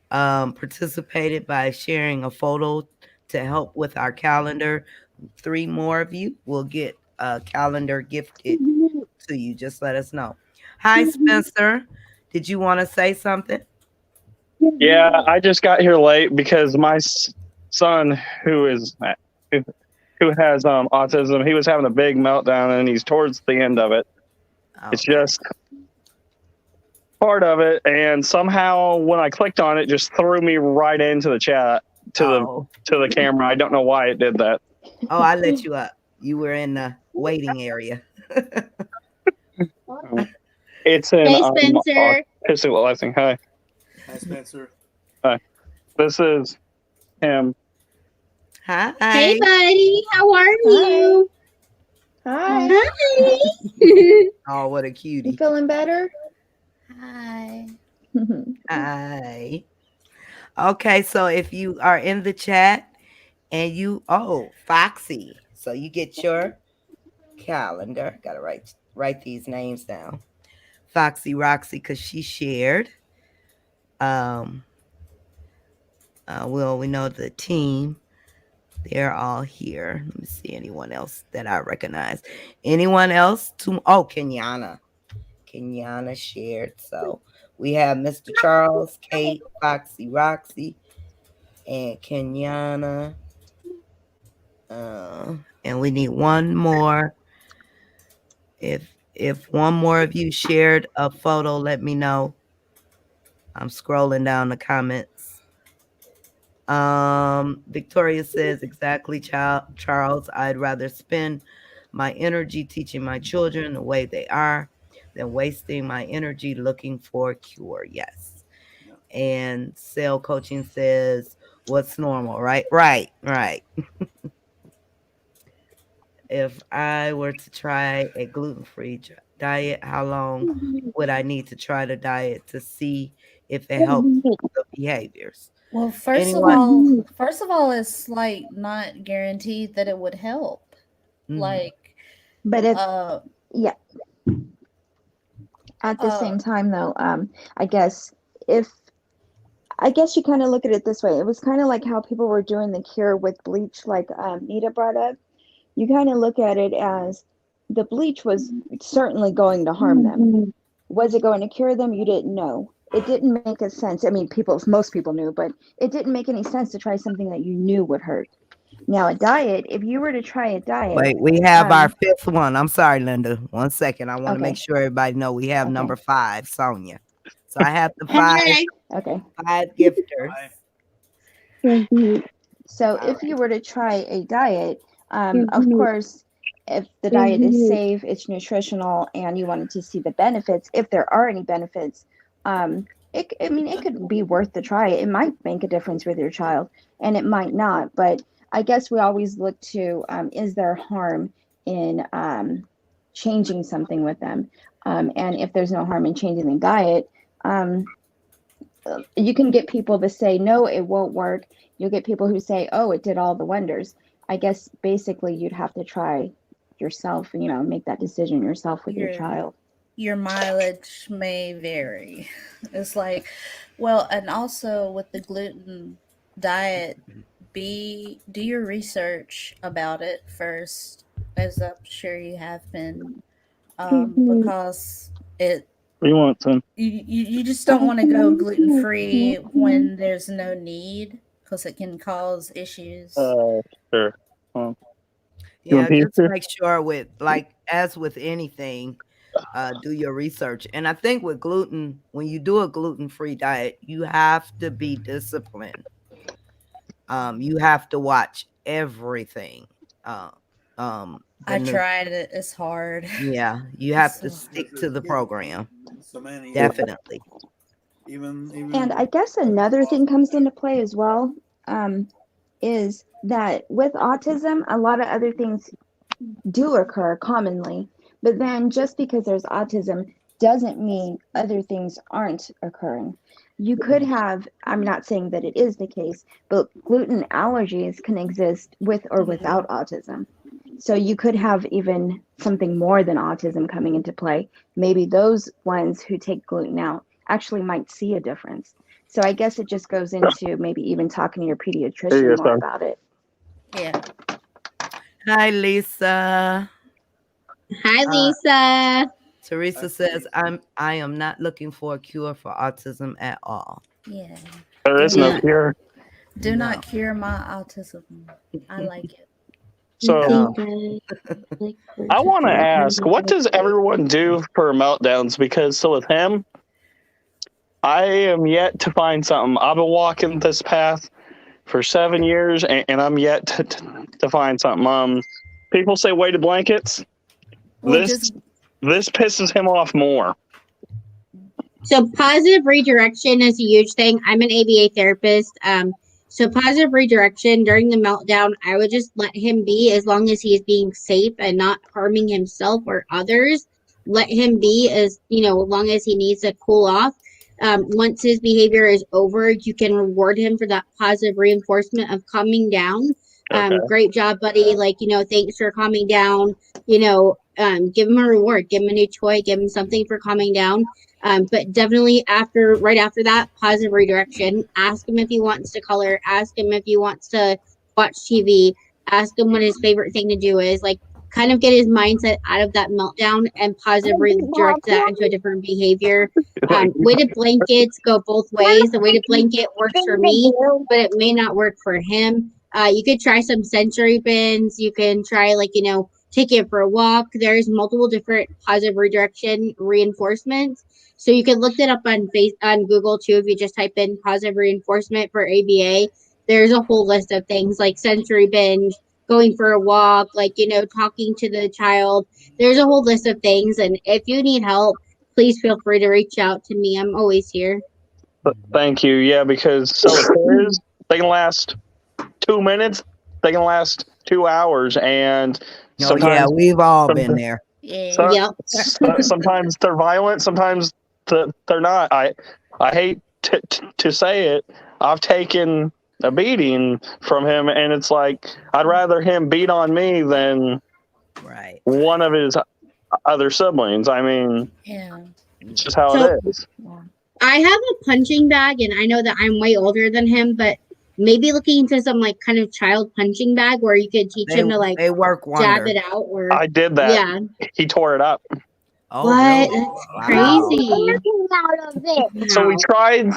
participated by sharing a photo to help with our calendar, 3 more of you will get a calendar gifted to you. Just let us know. Hi, Spencer. Did you want to say something?
Yeah, I just got here late because my son, who has autism, he was having a big meltdown, and he's towards the end of it. It's
Okay.
just part of it, and somehow when I clicked on it, just threw me right into the chat to the camera. I don't know why it did that.
Oh, I let you up. You were in the waiting area.
It's in
Hey, Spencer.
autistic listening. Hi.
Hi, Spencer.
Hi. This is him.
Hi.
Hey, buddy. How are you?
Hi.
Hi.
Oh, what a
You
cutie.
feeling better?
Hi.
Hi. Okay, so if you are in the chat and Foxy. So you get your calendar. Gotta write these names down. Foxy Roxy, because she shared. Well, we know the team. They're all here. Let me see anyone else that I recognize. Anyone else? Kenyana. Kenyana shared. So we have Mr. Charles, Kate, Foxy Roxy, and Kenyana. And we need one more. If one more of you shared a photo, let me know. I'm scrolling down the comments. Victoria says, exactly, Charles. I'd rather spend my energy teaching my children the way they are than wasting my energy looking for a cure. Yes.
Yeah.
And Cell Coaching says, what's normal, right? Right. If I were to try a gluten-free diet, how long would I need to try the diet to see if it helps the behaviors?
Well, first
Anyone?
of all, it's like not guaranteed that it would help.
Mhm.
Like,
But if
uh,
at the same time though, I guess if I guess you kind of look at it this way. It was kind of like how people were doing the cure with bleach, like Nita brought up. You kind of look at it as the bleach was certainly going to harm them. Was it going to cure them? You didn't know. It didn't make a sense. I mean, most people knew, but it didn't make any sense to try something that you knew would hurt. Now, a diet, if you were to try a diet,
Wait, we have our 5th one. I'm sorry, Linda. 1 second. I want to make
okay,
sure everybody know we have
okay,
number 5, Sonia. So I have the
Okay.
okay.
5 gifters.
So if you were to try a diet, of course, if the diet is safe, it's nutritional, and you wanted to see the benefits, if there are any benefits, I mean, it could be worth the try. It might make a difference with your child, and it might not. But I guess we always look to, is there harm in changing something with them? And if there's no harm in changing the diet, you can get people to say, no, it won't work. You'll get people who say, oh, it did all the wonders. I guess basically you'd have to try yourself, make that decision yourself with your child.
Your mileage may vary. It's like, well, and also with the gluten diet, do your research about it first, as I'm sure you have been, because
You want some?
you just don't want to go gluten free when there's no need, because it can cause issues.
Sure. You
Yeah,
want
just
pizza?
make sure as with anything, do your research. And I think with gluten, when you do a gluten-free diet, you have to be disciplined. You have to watch everything.
I tried it. It's hard.
Yeah, you have to stick to the program.
So many.
Definitely.
Even.
And I guess another thing comes into play as well, is that with autism, a lot of other things do occur commonly. But then just because there's autism doesn't mean other things aren't occurring. You could have, I'm not saying that it is the case, but gluten allergies can exist with or without autism. So you could have even something more than autism coming into play. Maybe those ones who take gluten out actually might see a difference. So I guess it just goes into maybe even talking to your pediatrician more about it.
Yeah.
Hi, Lisa.
Hi, Lisa.
Teresa says, I am not looking for a cure for autism at all.
Yeah.
There is no
not-
cure.
Do
No.
not cure my autism. I like it.
So I want to ask, what does everyone do for meltdowns? Because so with him, I am yet to find something. I've been walking this path for 7 years, and I'm yet to find something. People say weighted blankets.
Well,
This pisses him off more.
So positive redirection is a huge thing. I'm an ABA therapist. So positive redirection during the meltdown, I would just let him be as long as he is being safe and not harming himself or others. Let him be as long as he needs to cool off. Once his behavior is over, you can reward him for that positive reinforcement of calming down.
Okay.
Great job, buddy. Thanks for calming down. Give him a reward, give him a new toy, give him something for calming down. But definitely right after that, positive redirection. Ask him if he wants to color. Ask him if he wants to watch TV. Ask him what his favorite thing to do is. Kind of get his mindset out of that meltdown and positive redirect that into a different behavior. Weighted blankets go both ways. The weighted blanket works for me, but it may not work for him. You could try some sensory bins. You can try take it for a walk. There's multiple different positive redirection reinforcements. So you can look that up on Google too. If you just type in positive reinforcement for ABA, there's a whole list of things like sensory binge, going for a walk, talking to the child. There's a whole list of things. And if you need help, please feel free to reach out to me. I'm always here.
Thank you. Yeah, because so with his, they can last 2 minutes. They can last 2 hours, and sometimes
we've all been there.
Yeah.
sometimes they're violent. Sometimes they're not. I hate to say it. I've taken a beating from him, and it's like I'd rather him beat on me than one of his other siblings. I mean, it's just how it is.
I have a punching bag, and I know that I'm way older than him, but maybe looking into some kind of child punching bag where you could teach him to
they work
jab it out. Or
I did that.
Yeah.
He tore it up.
Oh, what? Really? That's crazy.
So we tried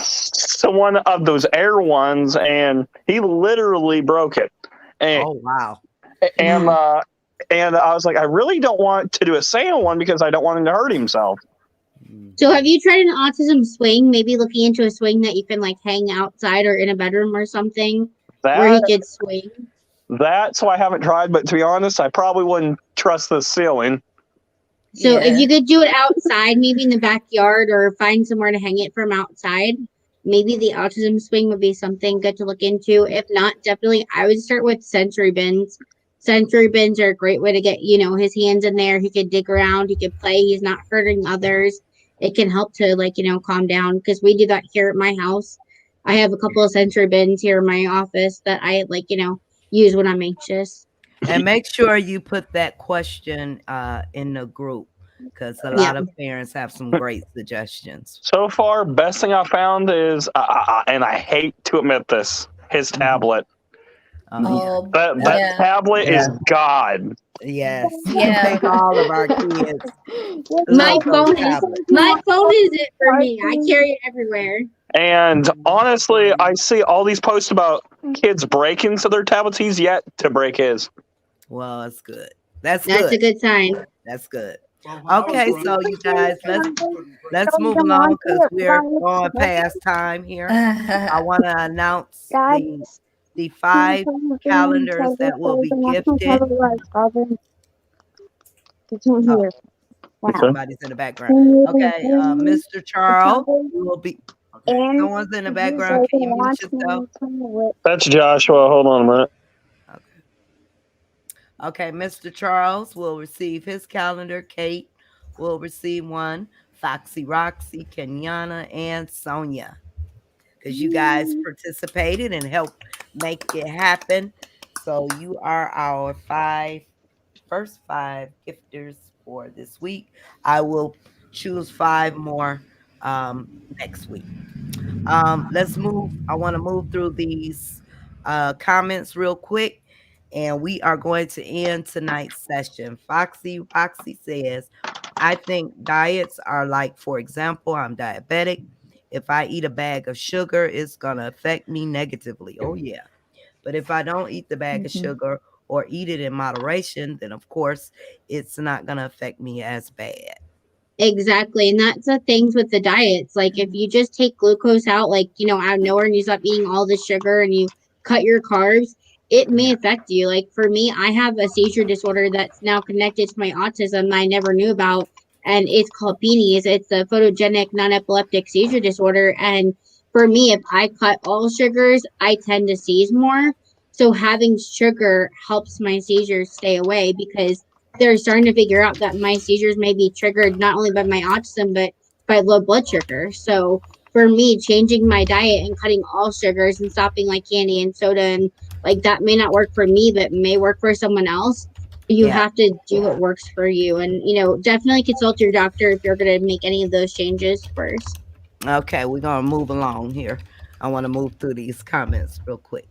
one of those air ones, and he literally broke it. And,
wow!
And I was like, I really don't want to do a sand one because I don't want him to hurt himself.
So have you tried an autism swing? Maybe looking into a swing that you can hang outside or in a bedroom or something where he could swing.
So I haven't tried, but to be honest, I probably wouldn't trust the ceiling.
So if you could do it outside, maybe in the backyard, or find somewhere to hang it from outside, maybe the autism swing would be something good to look into. If not, definitely I would start with sensory bins. Sensory bins are a great way to get, his hands in there. He could dig around, he could play, he's not hurting others. It can help to calm down, because we do that here at my house. I have a couple of sensory bins here in my office that I use when I'm anxious.
And make sure you put that question in the group, because a lot of parents have some great suggestions.
So far, best thing I found is, and I hate to admit this, his tablet. That tablet is God.
Yes. Take all of our kids.
My phone is it for me. I carry it everywhere.
And honestly, I see all these posts about kids breaking to their tablets. He's yet to break his.
Well, that's good. That's
a good sign.
That's good. Okay, so you guys, let's move along, because we are going past time here. I want to announce the 5 calendars that will be gifted. Somebody's in the background. Okay, Mr. Charles will be. Someone's in the background. Can you mute yourself?
That's Joshua. Hold on a minute.
Okay, Mr. Charles will receive his calendar. Kate will receive one. Foxy Roxy, Kenyana, and Sonia, because you guys participated and helped make it happen. So you are our first five gifters for this week. I will choose five more next week. Let's move. I want to move through these comments real quick, and we are going to end tonight's session. Foxy says, I think diets are like, for example, I'm diabetic. If I eat a bag of sugar, it's going to affect me negatively. Oh, yeah. But if I don't eat the bag of sugar or eat it in moderation, then of course it's not going to affect me as bad.
Exactly. And that's the things with the diets. Like if you just take glucose out, like, out of nowhere and you stop eating all the sugar and you cut your carbs, it may affect you. Like for me, I have a seizure disorder that's now connected to my autism that I never knew about. And it's called Beanies. It's a photogenic non-epileptic seizure disorder. And for me, if I cut all sugars, I tend to seize more. So having sugar helps my seizures stay away because they're starting to figure out that my seizures may be triggered not only by my autism but by low blood sugar. So for me, changing my diet and cutting all sugars and stopping like candy and soda and like that may not work for me but may work for someone else. You have to do what works for you, and definitely consult your doctor if you're going to make any of those changes first.
Okay, we're going to move along here. I want to move through these comments real quick.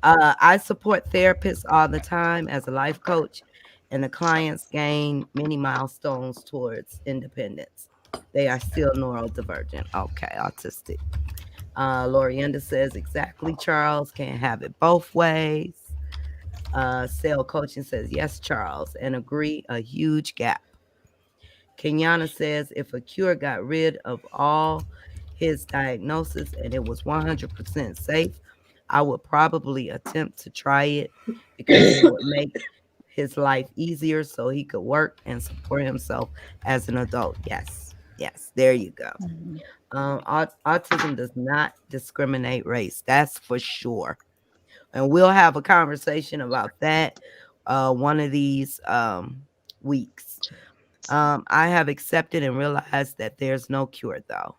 I support therapists all the time as a life coach, and the clients gain many milestones towards independence. They are still neurodivergent. Okay, autistic. Lorienda says, exactly, Charles. Can't have it both ways. Cell Coaching says, yes, Charles, and agree, a huge gap. Kenyana says, if a cure got rid of all his diagnosis and it was 100% safe, I would probably attempt to try it because it would make his life easier so he could work and support himself as an adult. Yes, there you go. Autism does not discriminate race. That's for sure. And we'll have a conversation about that one of these weeks. I have accepted and realized that there's no cure, though.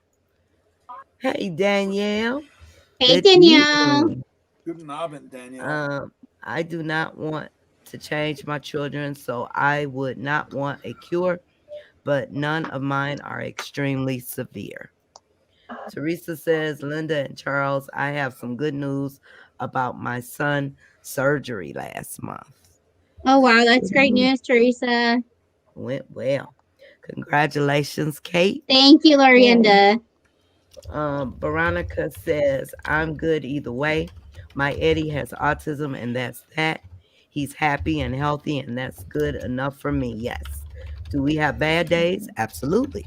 Hey, Danielle.
Hey,
Good
Danielle.
evening.
Good Abend, Danielle.
I do not want to change my children, so I would not want a cure, but none of mine are extremely severe. Teresa says, Linda and Charles, I have some good news about my son's surgery last month.
Oh, wow. That's great news, Teresa.
Went well. Congratulations, Kate.
Thank you, Lorienda.
Veronica says, I'm good either way. My Eddie has autism, and that's that. He's happy and healthy, and that's good enough for me. Yes. Do we have bad days? Absolutely.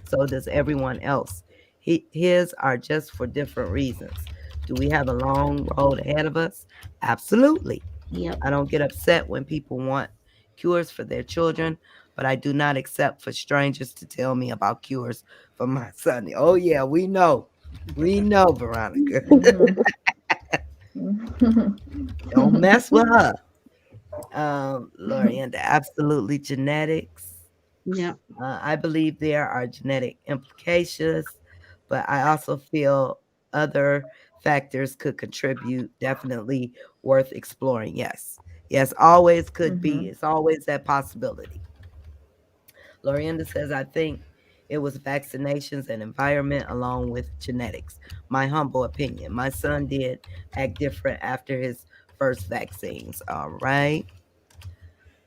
So does everyone else. His are just for different reasons. Do we have a long road ahead of us? Absolutely.
Yep.
I don't get upset when people want cures for their children, but I do not accept for strangers to tell me about cures for my son. Oh, yeah, we know. We know, Veronica. Don't mess with her. Lorienda, absolutely genetics.
Yep.
I believe there are genetic implications, but I also feel other factors could contribute. Definitely worth exploring. Yes. Yes, always could be. It's always that possibility. Lorienda says, I think it was vaccinations and environment along with genetics. My humble opinion. My son did act different after his first vaccines. All right.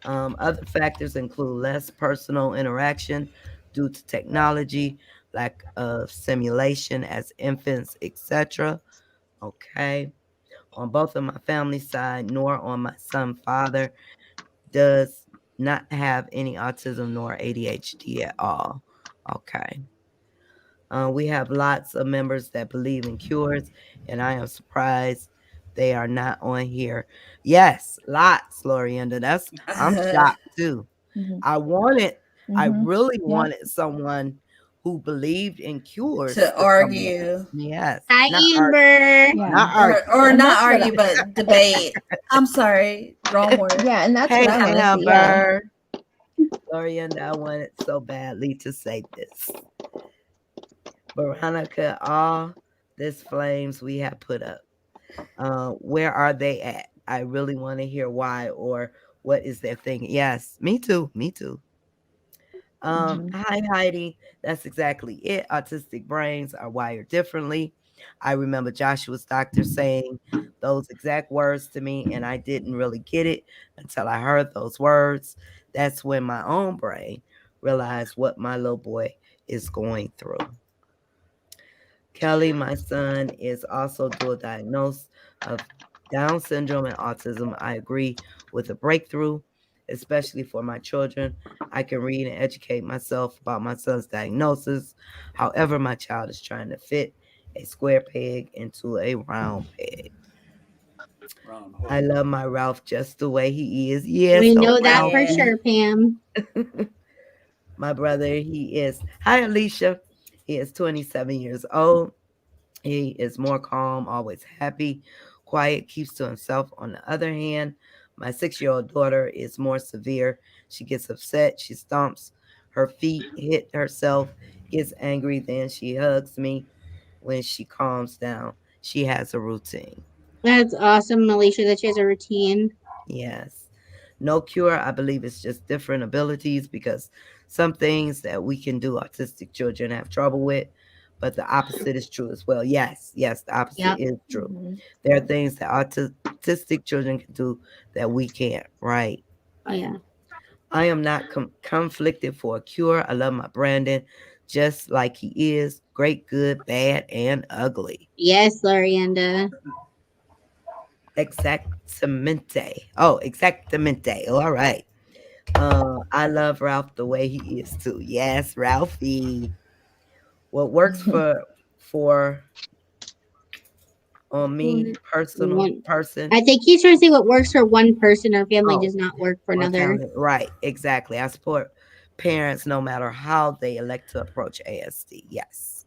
Other factors include less personal interaction due to technology, lack of simulation as infants, etc. Okay. On both of my family side, nor on my son's father, does not have any autism nor ADHD at all. Okay. We have lots of members that believe in cures, and I am surprised they are not on here. Yes, lots, Lorienda. I'm shocked too. I really wanted someone who believed in cures
to
come on.
argue.
Yes.
Hi,
Not
Amber.
not argue.
Or
And
not
that's what
argue, but debate. I'm sorry, wrong word.
Yeah, and that's
Hey,
what I want to see.
Amber. Lorienda, I wanted so badly to say this. Veronica, all this flames we have put up, where are they at? I really want to hear why or what is their thing. Yes, me too. Me too. Hi Heidi. That's exactly it. Autistic brains are wired differently. I remember Joshua's doctor saying those exact words to me, and I didn't really get it until I heard those words. That's when my own brain realized what my little boy is going through. Kelly, my son, is also dual diagnosed of Down syndrome and autism. I agree with a breakthrough, especially for my children. I can read and educate myself about my son's diagnosis. However, my child is trying to fit a square peg into a round peg.
Round
I
hole.
love my Ralph just the way he is. Yes,
We
so
know that for
Ralphie.
Yeah.
sure, Pam.
My brother, he is. Hi, Alicia. He is 27 years old. He is more calm, always happy, quiet, keeps to himself. On the other hand, my 6-year-old daughter is more severe. She gets upset, she stomps her feet, hit herself, gets angry, then she hugs me. When she calms down, she has a routine.
That's awesome, Alicia, that she has a routine.
Yes. No cure. I believe it's just different abilities because some things that we can do, autistic children have trouble with, but the opposite is true as well. Yes, yes, the opposite
Yep.
is true. There are things that autistic children can do that we can't, right?
Oh yeah.
I am not conflicted for a cure. I love my Brandon just like he is great, good, bad, and ugly.
Yes, Lorienda.
Exactamente. Oh, exactamente. All right. I love Ralph the way he is too. Yes, Ralphie. What works for on me, personal
One.
person
I think he's trying to say what works for one person or family
oh,
does not work for
or
another.
family. Right, exactly. I support parents no matter how they elect to approach ASD. Yes.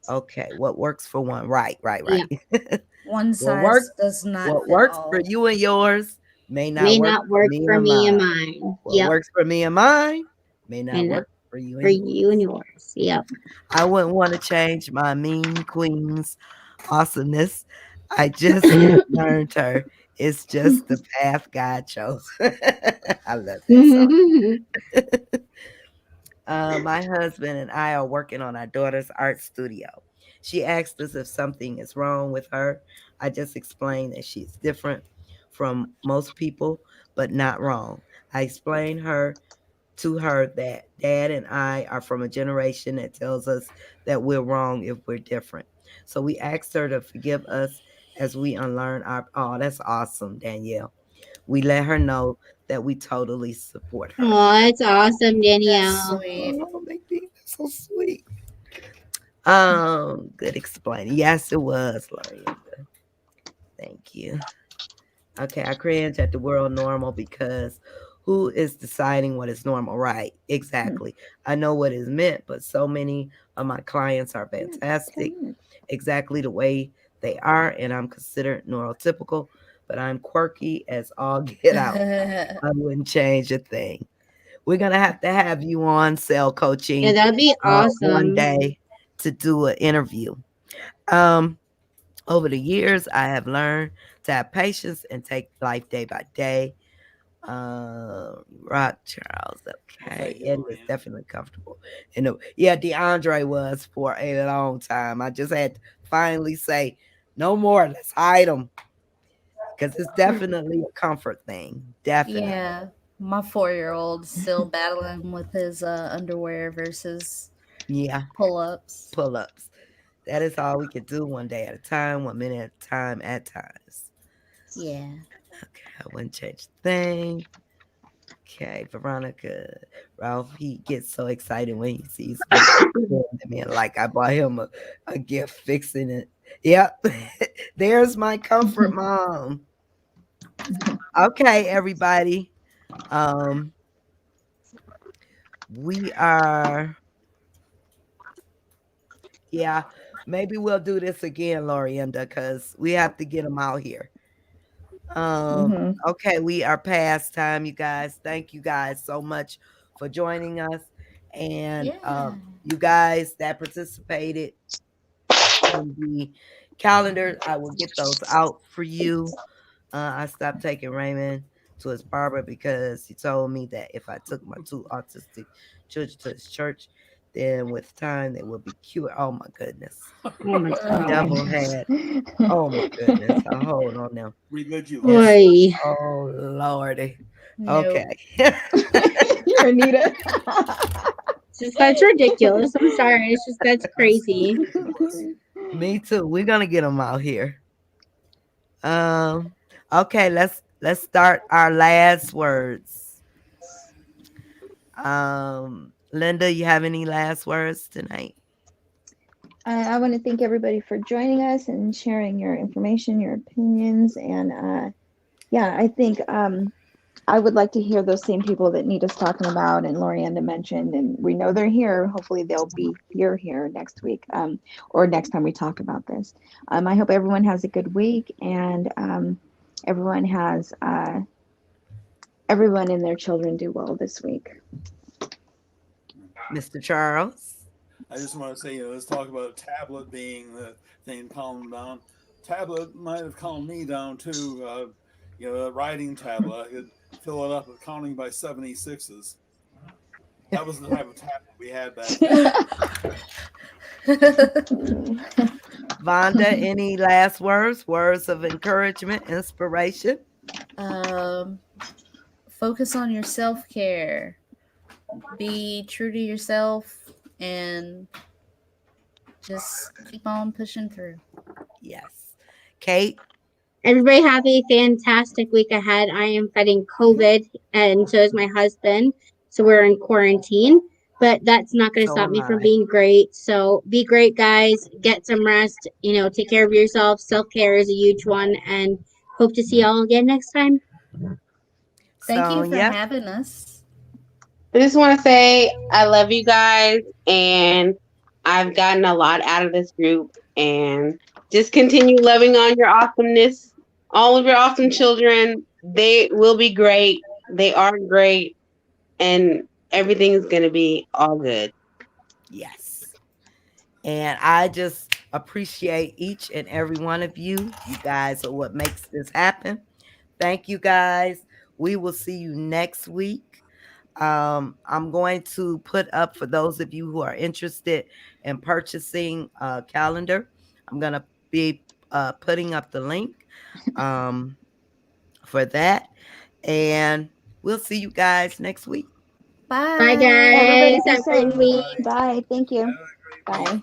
Okay. What works for one? Right, right,
Yeah.
right.
One
what works
size does not
what
fit
works for
all.
you and yours may not
May
work
not
for
work
me
for
and
me and
mine.
mine.
What
Yep.
works for me and mine may not
And not
work for you
for
and yours.
you and yours. Yep.
I wouldn't want to change my mean queen's awesomeness. I just learned her. It's just the path God chose. I love that song. My husband and I are working on our daughter's art studio. She asked us if something is wrong with her. I just explained that she's different from most people, but not wrong. I explained to her that dad and I are from a generation that tells us that we're wrong if we're different. So we asked her to forgive us as we unlearn our. Oh, that's awesome, Danielle. We let her know that we totally support her.
Oh, it's awesome,
That's
Danielle.
sweet.
Oh, that's so sweet. Good explaining. Yes, it was, Lorienda. Thank you. Okay, I cringe at the word normal because who is deciding what is normal? Right, exactly. I know what is meant, but so many of my clients are fantastic, exactly the way they are, and I'm considered neurotypical, but I'm quirky as all get out. I wouldn't change a thing. We're gonna have you on cell
Yeah,
coaching
that'd be
one
awesome.
day to do an interview. Um, Over the years, I have learned to have patience and take life day by day. Rock Charles,
Well,
okay.
thank you,
Eddie is
Lorian.
definitely comfortable. And yeah, DeAndre was for a long time. I just had to finally say, no more. Let's hide him because it's definitely a comfort thing. Definitely.
Yeah. My 4-year-old still battling with his underwear versus
Yeah,
pull ups.
pull ups. That is all we can do one day at a time, 1 minute at a time at times.
Yeah.
Okay, I wouldn't change a thing. Okay, Veronica. Ralph, he gets so excited when he sees me. I mean, like I bought him a gift fixing it. Yep. There's my comfort mom. Okay, everybody. Um, we are yeah, maybe we'll do this again, Lorienda, because we have to get them out here. Um, okay, we are past time, you guys. Thank you guys so much for joining us. And
Yeah.
you guys that participated in the calendar, I will get those out for you. I stopped taking Raymond to his barber because he told me that if I took my two autistic children to his church, then with time they would be cured. Oh my goodness.
Oh my
The
god.
devil had, oh my goodness. Hold on now.
Religious.
Boy.
Oh lordy.
Nope.
Okay.
Here, Anita.
That's ridiculous. I'm sorry. It's just that's
That's
crazy.
ridiculous.
Me too. We're gonna get them out here. Um. Okay. Let's start our last words. Linda, you have any last words tonight?
I want to thank everybody for joining us and sharing your information, your opinions, and yeah, I think I would like to hear those same people that Nita's talking about and Lorianda mentioned, and we know they're here. Hopefully, they'll be here next week, or next time we talk about this. I hope everyone has a good week, and everyone has everyone and their children do well this week.
Mr. Charles.
I just want to say, let's talk about tablet being the thing calming down. Tablet might have calmed me down too. A writing tablet, I could fill it up with counting by 76s. That was the type of tablet we had back then.
Vonda, any last words? Words of encouragement, inspiration?
Focus on your self-care. Be true to yourself and just keep on pushing through.
Yes. Kate?
Everybody have a fantastic week ahead. I am fighting COVID, and so is my husband. So we're in quarantine, but that's not going to
So
stop
am
me from
I.
being great. So be great, guys. Get some rest. Take care of yourself. Self-care is a huge one, and hope to see y'all again next time.
Thank you for
Sonia?
having us.
I just want to say I love you guys, and I've gotten a lot out of this group. And just continue loving on your awesomeness, all of your awesome children. They will be great. They are great, and everything's gonna be all good.
Yes. And I just appreciate each and every one of you. You guys are what makes this happen. Thank you guys. We will see you next week. I'm going to put up, for those of you who are interested in purchasing a calendar, I'm going to be putting up the link for that. And we'll see you guys next week.
Bye.
Bye,
Everybody
guys.
be
Have a
safe.
great week.
Bye. Thank you.
Have a great week.
Bye.